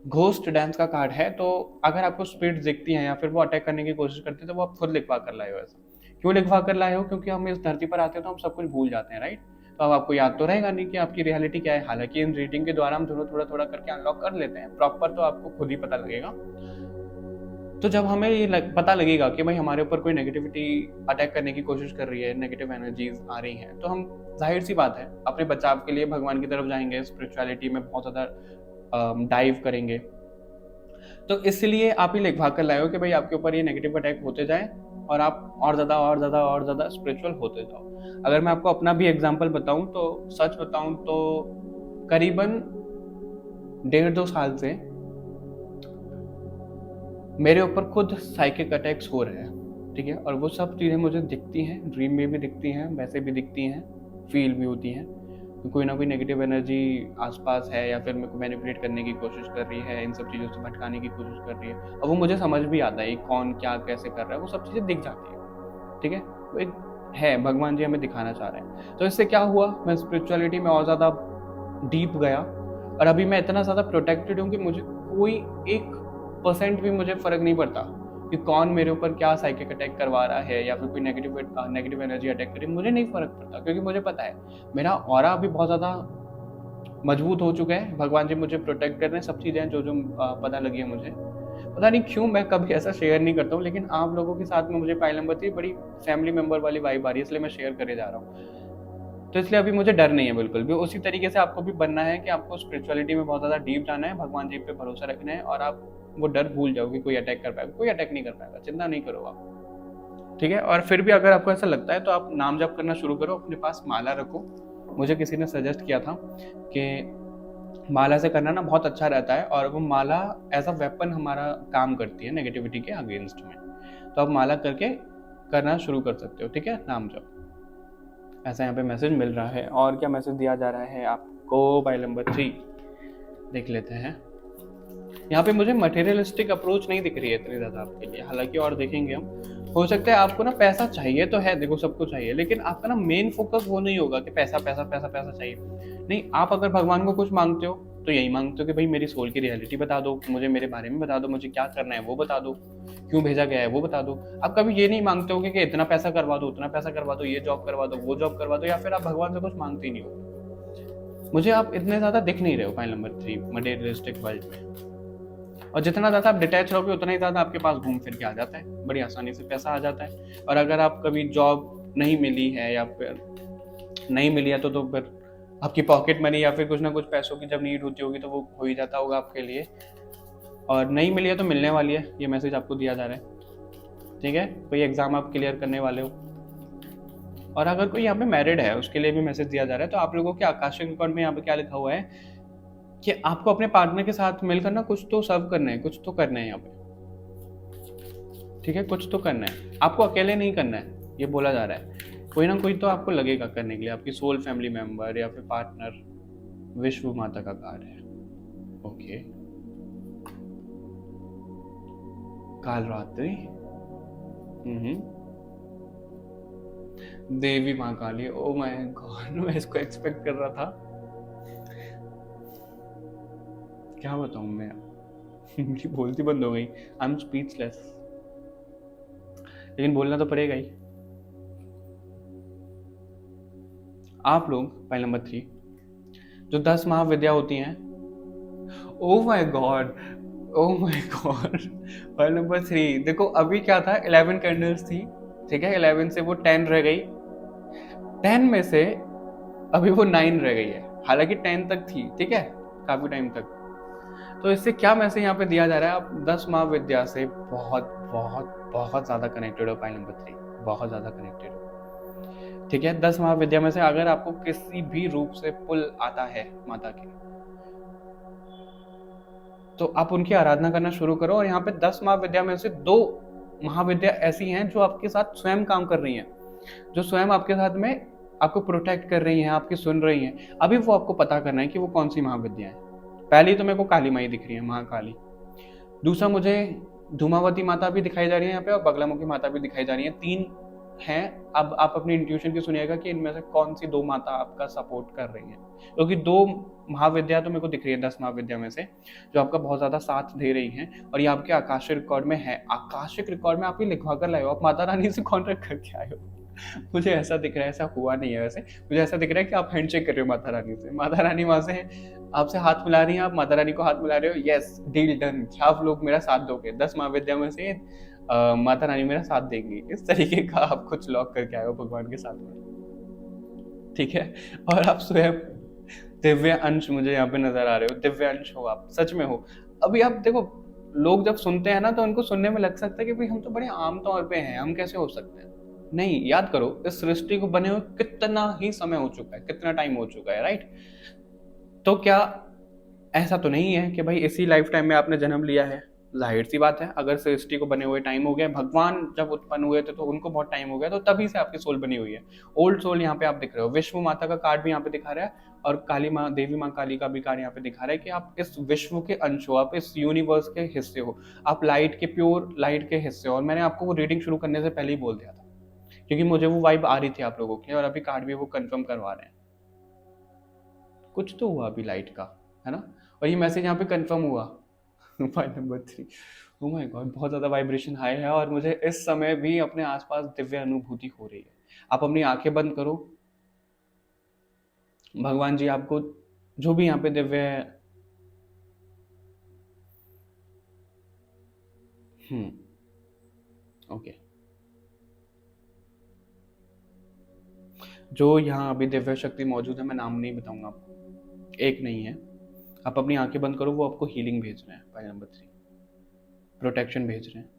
Speaker 1: घोस्ट डांस का कार्ड है, तो अगर आपको स्पिरिट दिखती हैं या फिर वो अटैक करने की कोशिश करते हैं, तो वो आप खुद लिखवा कर लाए हो। ऐसा क्यों लिखवा कर लाए हो, क्योंकि हम इस धरती पर आते हैं तो हम सब कुछ भूल जाते हैं, राइट। तो अब आपको याद तो रहेगा नहीं कि आपकी रियलिटी क्या है, हालांकि इन रीडिंग के द्वारा हम थोड़ा थोड़ा करके अनलॉक कर लेते हैं, प्रॉपर तो आपको खुद ही पता लगेगा। तो जब हमें ये पता लगेगा कि भाई हमारे ऊपर कोई नेगेटिविटी अटैक करने की कोशिश कर रही है, नेगेटिव एनर्जीज आ रही हैं, तो हम जाहिर सी बात है अपने बचाव के लिए भगवान की तरफ जाएंगे, स्पिरिचुअलिटी में बहुत ज़्यादा डाइव करेंगे। तो इसलिए आप ही लिखवा कर लाए हो कि भाई आपके ऊपर ये नेगेटिव अटैक होते जाए और आप और ज़्यादा स्पिरिचुअल होते जाओ। अगर मैं आपको अपना भी एग्जांपल बताऊं, तो सच बताऊं तो करीबन 1.5-2 साल से मेरे ऊपर खुद साइकिक अटैक्स हो रहे हैं। ठीक है, और वो सब चीज़ें मुझे दिखती हैं, ड्रीम में भी दिखती हैं, वैसे भी दिखती हैं, फील भी होती हैं, कोई ना कोई नेगेटिव एनर्जी आसपास है या फिर मेरे को मैनिपुलेट करने की कोशिश कर रही है, इन सब चीज़ों से भटकाने की कोशिश कर रही है, और वो मुझे समझ भी आता है कौन क्या कैसे कर रहा है, वो सब चीज़ें दिख जाती है। ठीक है, वो एक है भगवान जी हमें दिखाना चाह रहे हैं। तो इससे क्या हुआ, मैं स्पिरिचुअलिटी में और ज़्यादा डीप गया, और अभी मैं इतना ज़्यादा प्रोटेक्टेड हूँ कि मुझे कोई 1% भी मुझे फ़र्क नहीं पड़ता कि कौन मेरे ऊपर क्या साइकिक अटैक करवा रहा है या फिर कोई नेगेटिव एनर्जी अटैक करे, मुझे नहीं फर्क पड़ता, क्योंकि मुझे पता है मेरा ऑरा अभी बहुत ज़्यादा मजबूत हो चुका है, भगवान जी मुझे प्रोटेक्ट कर रहे हैं, सब चीज़ें जो पता लगी है मुझे। पता नहीं क्यों मैं कभी ऐसा शेयर नहीं करता हूँ, लेकिन आप लोगों के साथ में मुझे पाइल नंबर 3 बड़ी फैमिली मेंबर वाली वाइब आ रही है, इसलिए मैं शेयर करे जा रहा हूँ। तो इसलिए अभी मुझे डर नहीं है बिल्कुल भी। उसी तरीके से आपको भी बनना है कि आपको स्पिरिचुअलिटी में बहुत ज़्यादा डीप जाना है, भगवान जी पे भरोसा रखना है, और आप वो डर भूल जाओ कि कोई अटैक कर पाएगा, कोई अटैक नहीं कर पाएगा, चिंता नहीं करो आप। ठीक है, और फिर भी अगर आपको ऐसा लगता है तो आप नाम जप करना शुरू करो, अपने पास माला रखो। मुझे किसी ने सजेस्ट किया था कि माला से करना ना बहुत अच्छा रहता है, और वो माला एज अ वेपन हमारा काम करती है नेगेटिविटी के अगेंस्ट में, तो आप माला करके करना शुरू कर सकते हो। ठीक है, नाम जप। ऐसा यहाँ पे मैसेज मिल रहा है, और क्या मैसेज दिया जा रहा है आपको, पाइल नंबर 3 देख लेते हैं। यहाँ पे मुझे मटेरियलिस्टिक अप्रोच नहीं दिख रही है इतनी ज़्यादा आपके लिए, हालांकि और देखेंगे हम। हो सकता है आपको ना पैसा चाहिए तो है, देखो सबको चाहिए, लेकिन आपका ना मेन फोकस वो नहीं होगा कि पैसा पैसा पैसा पैसा चाहिए। नहीं, आप अगर भगवान को कुछ मांगते हो तो यही मांगते हो कि भाई मेरी सोल की रियलिटी बता दो, मुझे मेरे बारे में बता दो, मुझे क्या करना है वो बता दो, क्यों भेजा गया है वो बता दो। आप कभी ये नहीं मांगते हो कि इतना पैसा करवा दो, उतना पैसा करवा दो, ये जॉब करवा दो, वो जॉब करवा दो, या फिर आप भगवान से कुछ मांगते ही नहीं हो। मुझे आप इतने ज़्यादा दिख नहीं रहे हो पाइल नंबर 3 मटेरियलिस्टिक वर्ल्ड में, और जितना ज़्यादा आप डिटैच रहोगे उतना ही ज़्यादा आपके पास घूम फिर के आ जाता है, बड़ी आसानी से पैसा आ जाता है। और अगर आप कभी जॉब नहीं मिली है या फिर नहीं मिली है तो फिर आपकी पॉकेट मनी या फिर कुछ ना कुछ पैसों की जब नीड होती होगी तो वो हो ही जाता होगा आपके लिए, और नहीं मिली है तो मिलने वाली है, ये मैसेज आपको दिया जा रहा है। ठीक है, कोई एग्ज़ाम आप क्लियर करने वाले हो, और अगर कोई यहाँ पे मैरिड है उसके लिए भी मैसेज दिया जा रहा है। तो आप लोगों के आकाशिक रिकॉर्ड में यहाँ पे क्या लिखा हुआ है कि आपको अपने पार्टनर के साथ मिलकर ना कुछ तो सर्व करना है, कुछ तो करना है यहाँ पे, ठीक है, कुछ तो करना है, आपको अकेले नहीं करना है, ये बोला जा रहा है। कोई ना कोई तो आपको लगेगा करने के लिए, आपकी सोल फैमिली मेंबर या फिर पार्टनर। विश्व माता का कार्ड है, ओके। काल रात्रि, देवी माँ काली, ओ माय गॉड, मैं इसको एक्सपेक्ट कर रहा था, क्या बताऊं मैं, मेरी बोलती बंद हो गई, आई एम स्पीचलेस, लेकिन बोलना तो पड़ेगा ही। आप लोग फाइल नंबर 3, जो 10 महाविद्या होती हैं, ओ my God, O my God, file number 3 देखो, अभी क्या था, 11 कैंडल्स थी, ठीक है, 11 से वो 10 रह गई, 10 में से अभी वो 9 रह गई है, हालांकि 10 तक थी, ठीक है, काफी टाइम तक। तो इससे क्या मैसेज यहाँ पे दिया जा रहा है, आप 10 महाविद्या से बहुत बहुत बहुत ज्यादा कनेक्टेड हो, फाइल नंबर 3 बहुत ज्यादा कनेक्टेड हो, ठीक है। 10 महाविद्या में से अगर आपको किसी भी रूप से पुल आता है माता के, तो आप उनकी आराधना करना शुरू करो। और यहाँ पे 10 महाविद्या में से 2 महाविद्या ऐसी हैं जो आपके साथ स्वयं काम कर रही हैं, जो स्वयं आपके साथ में आपको प्रोटेक्ट कर रही हैं, आपकी सुन रही हैं। अभी वो आपको पता करना है कि वो कौन सी महाविद्या है। पहली तो मेरे को काली माई दिख रही है, महाकाली। दूसरा मुझे धूमावती माता भी दिखाई जा रही है यहाँ पे, और बगलामुखी माता भी दिखाई जा रही है। 3 हैं। अब आप अपनी इंट्यूशन की सुनिएगा कि इनमें से कौन सी 2 माता आपका सपोर्ट कर रही हैं, क्योंकि 2 महाविद्या तो मेरे को दिख रही है 10 महाविद्या में से, जो आपका बहुत ज्यादा साथ दे रही हैं, और ये आपके आकाशिक रिकॉर्ड में है। आकाशिक रिकॉर्ड में आप ये लिखवा कर लाए हो, आप माता रानी से कॉन्ट्रैक्ट करके आए हो। मुझे ऐसा दिख रहा है, ऐसा हुआ नहीं है वैसे, मुझे ऐसा दिख रहा है कि आप हैंडशेक कर रहे हो माता रानी से, माता रानी वहां से आपसे हाथ मिला रही हैं, आप माता रानी को हाथ मिला रहे हो, यस डील डन, आप लोग मेरा साथ दोगे, 10 महाविद्या में से माता रानी मेरा साथ देंगी। इस तरीके का आप कुछ लॉक करके आए हो भगवान के साथ में, ठीक है। और आप स्वयं दिव्य अंश मुझे यहाँ पे नजर आ रहे हो, दिव्य अंश हो आप, सच में हो। अभी आप देखो, लोग जब सुनते हैं ना तो उनको सुनने में लग सकता है कि भाई हम तो बड़े आम तौर पे हैं, हम कैसे हो सकते हैं। नहीं, याद करो, इस सृष्टि को बने हुए कितना ही समय हो चुका है, कितना टाइम हो चुका है, राइट। तो क्या ऐसा तो नहीं है कि भाई इसी लाइफ टाइम में आपने जन्म लिया है। जाहिर सी बात है, अगर सृष्टि को बने हुए टाइम हो गया, भगवान जब उत्पन्न हुए थे तो उनको बहुत टाइम हो गया, तो तभी से आपकी सोल बनी हुई है। ओल्ड सोल यहाँ पे आप दिख रहे हो। विश्व माता का कार्ड भी यहाँ पे दिखा रहा है, और काली माँ, देवी माँ काली का भी कार्ड यहाँ पे दिखा रहा है कि आप इस विश्व के अंश हो, आप इस यूनिवर्स के हिस्से हो, आप लाइट के, प्योर लाइट के हिस्से हो। और मैंने आपको वो रीडिंग शुरू करने से पहले ही बोल दिया था, क्योंकि मुझे वो वाइब आ रही थी आप लोगों की, और अभी कार्ड भी वो कंफर्म करवा रहे हैं। कुछ तो हुआ अभी लाइट का, है ना। और ये मैसेज यहाँ पे कंफर्म हुआ। File number 3, oh my God, बहुत ज़्यादा वाइब्रेशन हाई है, और मुझे इस समय भी अपने आसपास दिव्य अनुभूति हो रही है। आप अपनी आंखें बंद करो, भगवान जी आपको जो भी यहाँ पे दिव्य ओके, जो यहाँ अभी दिव्य शक्ति मौजूद है, मैं नाम नहीं बताऊंगा आपको, एक नहीं है। आप अपनी आंखें बंद करो, वो आपको हीलिंग भेज रहे हैं। फाइल नंबर 3 प्रोटेक्शन भेज रहे हैं।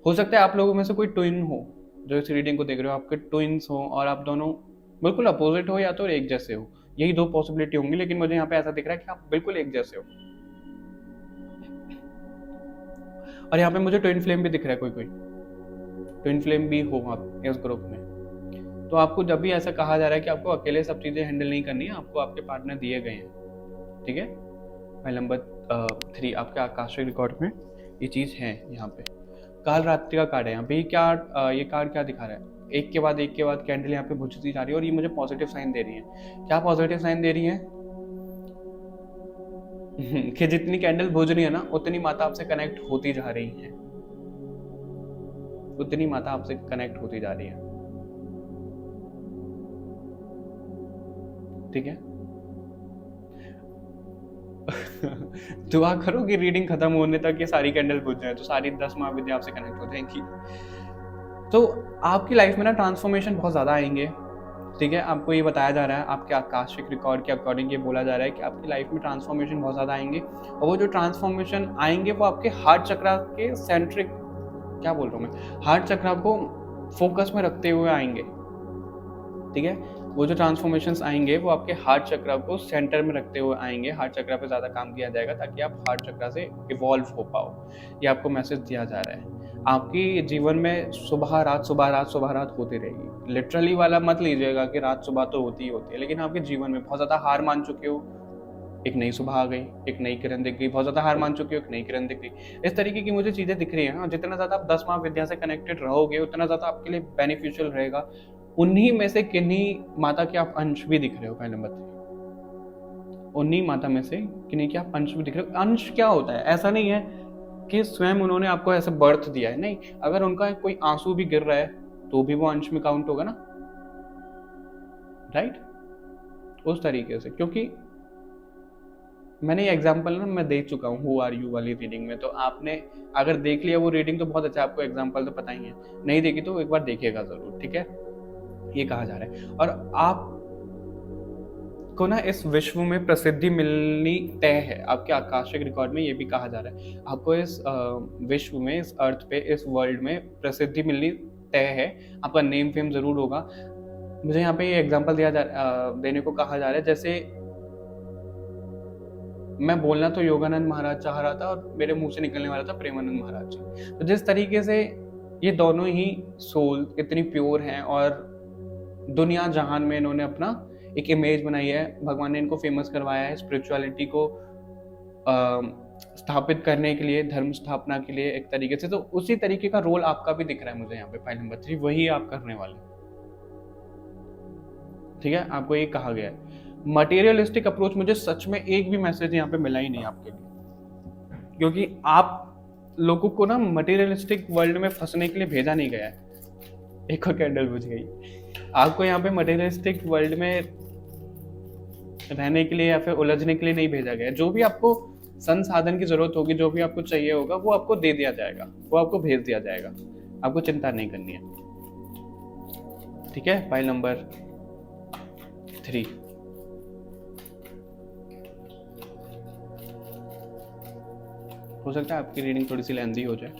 Speaker 1: हो सकता है आप लोगों में से कोई ट्विन हो जो इस रीडिंग को देख रहे हो, आपके ट्विन्स हो और आप दोनों बिल्कुल अपोजिट हो या तो एक जैसे हो। यही 2 पॉसिबिलिटी होंगी, लेकिन मुझे यहाँ पे ऐसा दिख रहा है कि आप बिल्कुल एक जैसे हो। और यहाँ पे मुझे ट्विन फ्लेम भी दिख रहा है, कोई ट्विन फ्लेम भी हो आप इस ग्रुप में। तो आपको जब भी ऐसा कहा जा रहा है कि आपको अकेले सब चीजें हैंडल नहीं करनी है, आपको आपके पार्टनर दिए गए हैं, ठीक है। फाइल नंबर 3 आपके आकाशिक रिकॉर्ड में ये चीज है। यहाँ पे काल रात्रि का कार्ड है। यहाँ पे ये कार्ड क्या दिखा रहा है, एक के बाद कैंडल यहाँ पे बुझती जा रही है, और ये मुझे पॉजिटिव साइन दे रही है। क्या पॉजिटिव साइन दे रही है कि जितनी कैंडल बुझ रही है ना, उतनी माता आपसे कनेक्ट होती जा रही है, उतनी माता आपसे कनेक्ट होती जा रही है, ठीक है। दुआ करो कि रीडिंग खत्म होने तक ये सारी कैंडल बुझ जाए, तो सारी 10 महाविद्या आपसे कनेक्ट हो जाएंगी। तो आपकी लाइफ में ना ट्रांसफॉर्मेशन बहुत ज्यादा आएंगे, ठीक है। आपको ये बताया जा रहा है, आपके आकाशिक रिकॉर्ड के अकॉर्डिंग ये बोला जा रहा है कि आपकी लाइफ में ट्रांसफॉर्मेशन बहुत ज्यादा आएंगे, और वो जो ट्रांसफॉर्मेशन आएंगे वो आपके हार्ट चक्रा के सेंट्रिक क्या बोल रहा हूँ मैं, हार्ट चक्रा को फोकस में रखते हुए आएंगे, ठीक है। वो जो ट्रांसफॉर्मेशंस आएंगे वो आपके हार्ट चक्रा को सेंटर में रखते हुए आएंगे, हार्ट चक्रा पे ज़्यादा काम किया जाएगा ताकि आप हार्ट चक्रा से इवॉल्व हो पाओ। ये आपको मैसेज दिया जा रहा है। आपकी जीवन में सुबह रात सुबह रात सुबह रात होती रहेगी। लिटरली वाला मत लीजिएगा कि रात सुबह तो होती ही होती है, लेकिन आपके जीवन में बहुत ज़्यादा हार मान चुके हो, एक नई सुबह आ गई, एक नई किरण दिख गई, बहुत ज़्यादा हार मान चुके हो, एक नई किरण दिख गई। इस तरीके की मुझे चीज़ें दिख रही हैं। हाँ, जितना ज़्यादा आप 10 महाविद्या से कनेक्टेड रहोगे उतना ज़्यादा आपके लिए बेनिफिशियल रहेगा। उन्हीं में से किन्हीं माता के आप अंश भी दिख रहे हो, पहले नंबर 3। उन्हीं माता में से किन्हीं के आप अंश भी दिख रहे हो। अंश क्या होता है? ऐसा नहीं है कि स्वयं उन्होंने आपको ऐसे बर्थ दिया है, नहीं। अगर उनका कोई आंसू भी गिर रहा है तो भी वो अंश में काउंट होगा ना, राइट? उस तरीके से, क्योंकि मैंने ये एग्जाम्पल ना मैं देख चुका हूँ हु आर यू वाली रीडिंग में। तो आपने अगर देख लिया वो रीडिंग तो बहुत अच्छा, आपको एग्जाम्पल तो पता ही है। नहीं देखी तो एक बार देखिएगा जरूर, ठीक है। ये कहा जा रहा है। और आप को ना इस विश्व में प्रसिद्धि मिलनी तय है। आपके आकाशिक रिकॉर्ड में ये भी कहा जा रहा है, आपको इस विश्व में, इस अर्थ पे, इस वर्ल्ड में प्रसिद्धि मिलनी तय है। आपका नेम फेम जरूर होगा। मुझे यहाँ पे ये एग्जांपल देने को कहा जा रहा है। जैसे मैं बोलना तो योगानंद महाराज चाह रहा था और मेरे मुंह से निकलने वाला था प्रेमानंद महाराज जी। तो जिस तरीके से ये दोनों ही सोल इतनी प्योर हैं और दुनिया जहान में इन्होंने अपना एक इमेज बनाई है, भगवान ने इनको फेमस करवाया है स्पिरिचुअलिटी को स्थापित करने के लिए, धर्म स्थापना के लिए एक तरीके से। तो उसी तरीके का रोल आपका भी दिख रहा है मुझे यहाँ पे फाइल नंबर 3, वही आप करने वाले, ठीक है। आपको ये कहा गया है। मटेरियलिस्टिक अप्रोच, मुझे सच में एक भी मैसेज यहाँ पे मिला ही नहीं आपके लिए, क्योंकि आप लोगों को ना मटेरियलिस्टिक वर्ल्ड में फंसने के लिए भेजा नहीं गया है। एक और कैंडल बुझ गई। आपको यहाँ पे मटेरियलिस्टिक वर्ल्ड में रहने के लिए या फिर उलझने के लिए नहीं भेजा गया है। जो भी आपको संसाधन की जरूरत होगी, जो भी आपको चाहिए होगा, वो आपको दे दिया जाएगा, वो आपको भेज दिया जाएगा। आपको चिंता नहीं करनी है, ठीक है। फाइल नंबर 3, हो सकता है आपकी रीडिंग थोड़ी सी लेंथी हो जाए।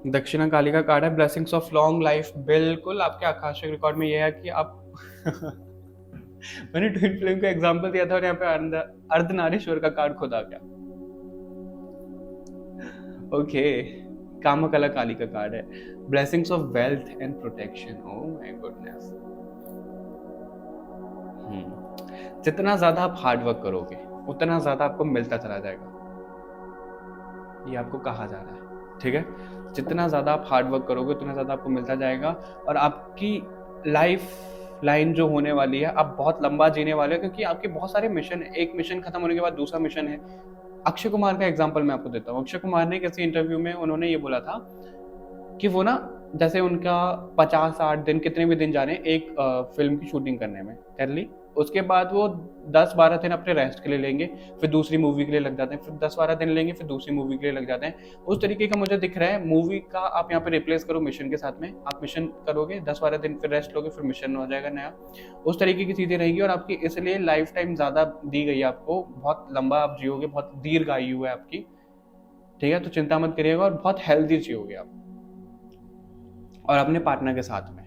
Speaker 1: दक्षिणा काली का कार्ड है, ब्लेसिंग्स ऑफ लॉन्ग लाइफ। बिल्कुल आपके आकाशिक रिकॉर्ड में यह है कि आप मैंने ट्विन फ्लेम का एग्जांपल दिया था और यहाँ पे अर्धनारीश्वर का कार्ड खुद आ गया। ओके, कामकला काली का कार्ड है, blessings of wealth and protection. Oh my goodness. जितना ज्यादा आप हार्ड वर्क करोगे उतना ज्यादा आपको मिलता चला जाएगा, ये आपको कहा जा रहा है, ठीक है। जितना ज्यादा आप हार्ड वर्क करोगे उतना ज्यादा आपको मिलता जाएगा। और आपकी लाइफ लाइन जो होने वाली है, आप बहुत लंबा जीने वाले हो, क्योंकि आपके बहुत सारे मिशन है। एक मिशन खत्म होने के बाद दूसरा मिशन है। अक्षय कुमार का एग्जांपल मैं आपको देता हूँ। अक्षय कुमार ने किसी इंटरव्यू में उन्होंने ये बोला था कि वो ना, जैसे उनका 50-60 दिन, कितने भी दिन जा रहे हैं एक फिल्म की शूटिंग करने में, कर ली। उसके बाद वो 10-12 दिन अपने रेस्ट के लिए लेंगे, फिर दूसरी मूवी के लिए लग जाते हैं, फिर 10-12 दिन लेंगे, फिर दूसरी मूवी के लिए लग जाते हैं। उस तरीके का मुझे दिख रहा है। मूवी का आप यहाँ पे रिप्लेस करो मिशन के साथ में। आप मिशन करोगे 10-12 दिन, फिर रेस्ट लोगे, फिर मिशन हो जाएगा नया। उस तरीके की चीजें रहेगी। और आपकी इसलिए लाइफ टाइम ज्यादा दी गई है आपको, बहुत लंबा आप जियोगे, बहुत दीर्घ आयु है आपकी, ठीक है। तो चिंता मत करिएगा और बहुत हेल्दी जियोगे आप, और अपने पार्टनर के साथ में।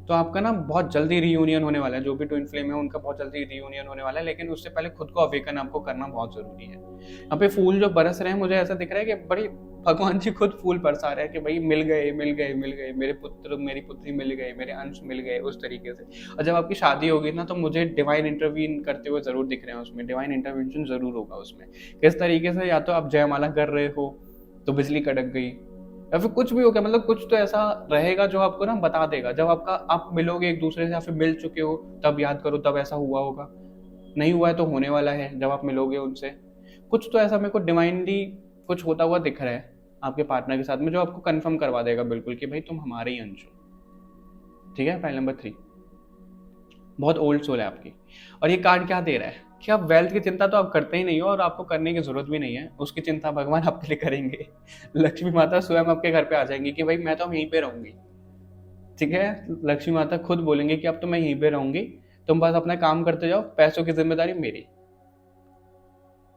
Speaker 1: तो आपका ना बहुत जल्दी रियूनियन होने वाला है। जो भी ट्विन फ्लेम है उनका बहुत जल्दी रियूनियन होने वाला है, लेकिन उससे पहले खुद को अवेकन आपको करना बहुत जरूरी है। यहाँ पे फूल जो बरस रहे हैं, मुझे ऐसा दिख रहा है कि बड़ी भगवान जी खुद फूल बरसा रहे हैं कि भाई मिल गए मिल गए मिल गए, मेरे पुत्र मेरी पुत्री मिल गए, मेरे अंश मिल गए, उस तरीके से। और जब आपकी शादी होगी ना, तो मुझे डिवाइन इंटरवीन करते हुए जरूर दिख रहे हैं उसमें, डिवाइन इंटरवेंशन जरूर होगा उसमें। किस तरीके से, या तो आप जयमाला कर रहे हो तो बिजली कड़क गई, या फिर कुछ भी हो गया, मतलब कुछ तो ऐसा रहेगा जो आपको ना बता देगा। जब आप मिलोगे एक दूसरे से, या फिर मिल चुके हो तब याद करो, तब ऐसा हुआ होगा। नहीं हुआ है तो होने वाला है जब आप मिलोगे उनसे। कुछ तो ऐसा मेरे को डिवाइनली कुछ होता हुआ दिख रहा है आपके पार्टनर के साथ में, जो आपको कंफर्म करवा देगा बिल्कुल कि भाई तुम हमारे ही अंश हो, ठीक है। फाइल नंबर 3, बहुत ओल्ड सोल है आपकी। और ये कार्ड क्या दे रहा है कि आप वेल्थ की चिंता तो आप करते ही नहीं हो, और आपको करने की जरूरत भी नहीं है। उसकी चिंता भगवान आपके लिए करेंगे। लक्ष्मी माता स्वयं आपके घर पे आ जाएंगी कि भाई मैं तो यहीं पे रहूंगी, ठीक है। लक्ष्मी माता खुद बोलेंगे कि अब तो मैं यहीं पे रहूंगी, तुम बस अपना काम करते जाओ, पैसों की जिम्मेदारी मेरी।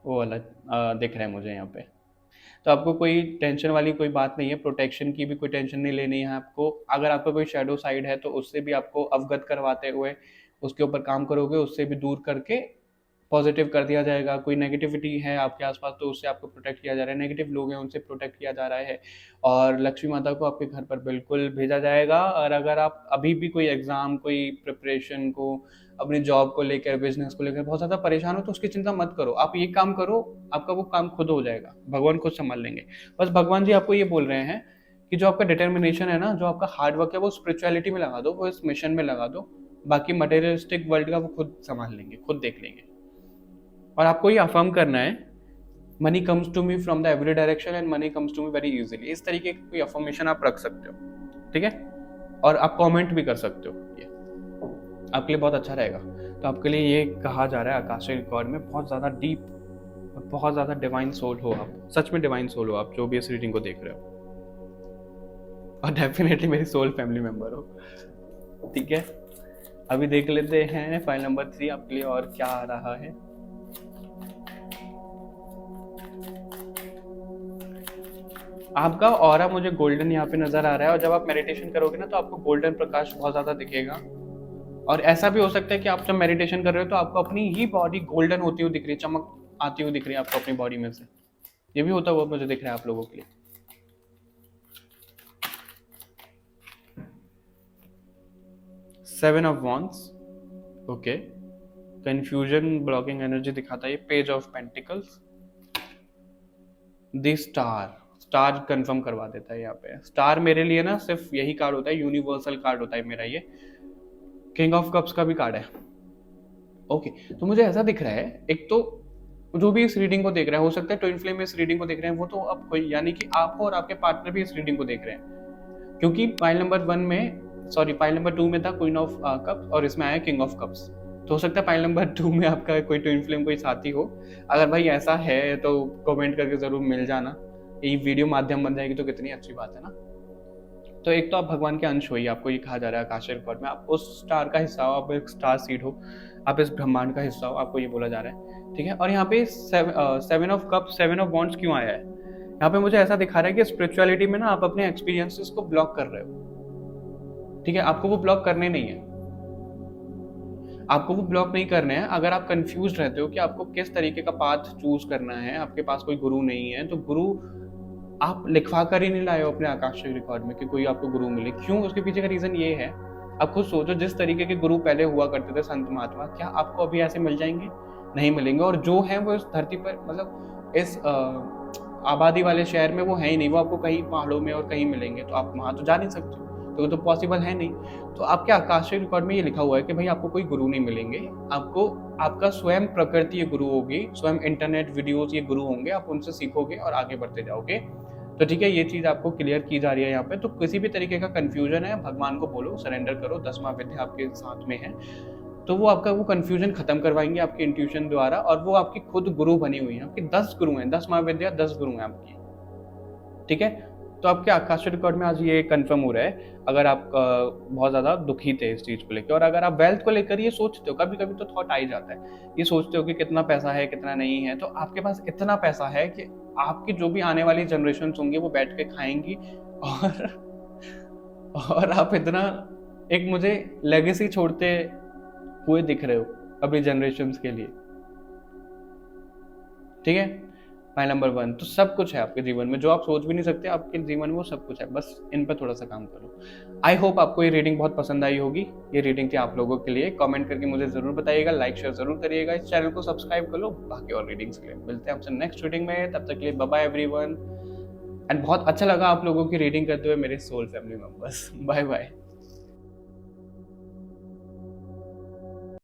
Speaker 1: वो वाला दिख रहा है मुझे यहाँ पे। तो आपको कोई टेंशन वाली कोई बात नहीं है, प्रोटेक्शन की भी कोई टेंशन नहीं लेनी है आपको। अगर आपका कोई शेडो साइड है तो उससे भी आपको अवगत करवाते हुए उसके ऊपर काम करोगे, उससे भी दूर करके पॉजिटिव कर दिया जाएगा। कोई नेगेटिविटी है आपके आसपास तो उससे आपको प्रोटेक्ट किया जा रहा है, नेगेटिव लोग हैं उनसे प्रोटेक्ट किया जा रहा है, और लक्ष्मी माता को आपके घर पर बिल्कुल भेजा जाएगा। और अगर आप अभी भी कोई एग्ज़ाम, कोई प्रिपरेशन को, अपनी जॉब को लेकर, बिजनेस को लेकर बहुत ज़्यादा परेशान हो तो उसकी चिंता मत करो, आप ये काम करो, आपका वो काम खुद हो जाएगा, भगवान खुद संभाल लेंगे। बस भगवान जी आपको ये बोल रहे हैं कि जो आपका डिटर्मिनेशन है ना, जो आपका हार्ड वर्क है, वो स्पिरिचुअलिटी में लगा दो, वो इस मिशन में लगा दो, बाकी मटेरियलिस्टिक वर्ल्ड का वो खुद संभाल लेंगे, खुद देख लेंगे। और आपको ये अफर्म करना है, money comes to me from the every direction and money comes to me very easily. इस तरीके की कोई अफर्मेशन आप रख सकते हो, ठीक है। और आप कमेंट भी कर सकते हो, ये आपके लिए बहुत अच्छा रहेगा। तो आपके लिए ये कहा जा रहा है आकाशिक रिकॉर्ड में, बहुत ज़्यादा डीप और बहुत ज़्यादा डिवाइन सोल हो आप, सच में डिवाइन सोल हो आप जो भी इस रीडिंग को देख रहे हो, और डेफिनेटली मेरी सोल फैमिली मेंबर हो, ठीक है। अभी देख लेते हैं फाइल नंबर 3 आपके लिए और क्या आ रहा है। आपका ऑरा मुझे गोल्डन यहाँ पे नजर आ रहा है, और जब आप मेडिटेशन करोगे ना तो आपको गोल्डन प्रकाश बहुत ज्यादा दिखेगा। और ऐसा भी हो सकता है कि आप जब मेडिटेशन कर रहे हो तो आपको अपनी ही बॉडी गोल्डन होती हुई दिख रही है, चमक आती हुई दिख रही है आपको अपनी बॉडी में से। ये भी होता हुआ मुझे दिख रहा है आप लोगों के लिए। Seven of wands, okay, confusion, blocking energy दिखाता है। Page of pentacles, the star confirm करवा देता है। यहाँ पे स्टार मेरे लिए ना सिर्फ यही कार्ड होता है, यूनिवर्सल कार्ड होता है मेरा ये। किंग ऑफ कप्स का भी कार्ड है, ओके। तो मुझे ऐसा दिख रहा है, एक तो जो भी इस रीडिंग को देख रहा है, हो सकता है ट्विन फ्लेम इस रीडिंग को देख रहे हैं, वो तो अब कोई, यानी कि आप और आपके पार्टनर भी इस रीडिंग को देख रहे हैं, क्योंकि फाइल नंबर 1 में, सॉरी फाइल नंबर 2 में था क्वीन ऑफ कप्स और इसमें आया किंग ऑफ कप्स। तो हो सकता है फाइल नंबर 2 में आपका कोई ट्विन फ्लेम कोई साथी हो। अगर भाई ऐसा है तो कमेंट करके जरूर मिल जाना, ये वीडियो माध्यम बन जाएगी तो कितनी अच्छी बात है ना। तो एक तो आप भगवान के अंश हो ही, आपको ये कहा जा रहा है आकाशिक रिकॉर्ड में, आप उस स्टार का हिस्सा हो, आप एक स्टार सीड हो, आप इस ब्रह्मांड का हिस्सा हो, आपको ये बोला जा रहा है, ठीक है। और यहाँ पे 7 ऑफ कप, 7 ऑफ वॉन्ड्स क्यों आया है? यहाँ पे मुझे ऐसा दिखा रहा है कि स्पिरिचुअलिटी में ना आप अपने एक्सपीरियंसेस को ब्लॉक कर रहे हो, ठीक है। आपको वो ब्लॉक करने नहीं है, आपको वो ब्लॉक नहीं करने हैं। अगर आप कंफ्यूज रहते हो कि आपको किस तरीके का पाथ चूज करना है, आपके पास कोई गुरु नहीं है, तो गुरु आप लिखवा कर ही नहीं लाए हो अपने आकाशिक रिकॉर्ड में कि कोई आपको गुरु मिले। क्यों? उसके पीछे का रीजन ये है, आप खुद सोचो, जिस तरीके के गुरु पहले हुआ करते थे, संत महात्मा, क्या आपको अभी ऐसे मिल जाएंगे? नहीं मिलेंगे। और जो है वो इस धरती पर, मतलब इस आबादी वाले शहर में वो है ही नहीं, वो आपको कहीं पहाड़ों में और कहीं मिलेंगे, तो आप वहां तो जा नहीं सकते, तो पॉसिबल है नहीं। तो आपके आकाशिक रिकॉर्ड में ये लिखा हुआ है कि भाई आपको कोई गुरु नहीं मिलेंगे, आपको आपका स्वयं प्रकृति ये गुरु होगी, स्वयं इंटरनेट वीडियोस ये गुरु होंगे, आप उनसे सीखोगे और आगे बढ़ते जाओगे। तो ठीक है, ये चीज आपको क्लियर की जा रही है यहाँ पे। तो किसी भी तरीके का कंफ्यूजन है, भगवान को बोलो, सरेंडर करो, 10वां विद्या आपके साथ में है, तो वो आपका वो कंफ्यूजन खत्म करवाएंगे आपके इंट्यूशन द्वारा। और वो आपकी खुद गुरु बनी हुई है, आपकी 10 गुरु हैं, 10 महाविद्या 10 गुरु हैं आपकी, ठीक है। तो आपके आकाशिक रिकॉर्ड में आज ये कंफर्म हो रहा है। अगर आप बहुत ज्यादा दुखी थे इस चीज को लेकर, और अगर आप वेल्थ को लेकर ये सोचते हो, कभी कभी तो थॉट आ ही जाता है, ये सोचते हो कि कितना पैसा है कितना नहीं है, तो आपके पास इतना पैसा है कि आपकी जो भी आने वाली जनरेशन होंगी वो बैठ के खाएंगी। और आप इतना एक मुझे लेगेसी छोड़ते हुए दिख रहे हो अपनी जनरेशन के लिए, ठीक है। फाइल नंबर 1, तो सब कुछ है आपके जीवन में, जो आप सोच भी नहीं सकते, आपके जीवन में वो सब कुछ है, बस इन पर थोड़ा सा काम करो। आई होप आपको ये रीडिंग बहुत पसंद आई होगी। ये रीडिंग थी आप लोगों के लिए। कमेंट करके मुझे जरूर बताइएगा, लाइक शेयर जरूर करिएगा, इस चैनल को सब्सक्राइब कर लो बाकी और रीडिंग्स के लिए। मिलते हैं आपसे नेक्स्ट रीडिंग में, तब तक के लिए बाय बाय एवरीवन। एंड बहुत अच्छा लगा आप लोगों की रीडिंग करते हुए मेरे soul family members. Bye bye.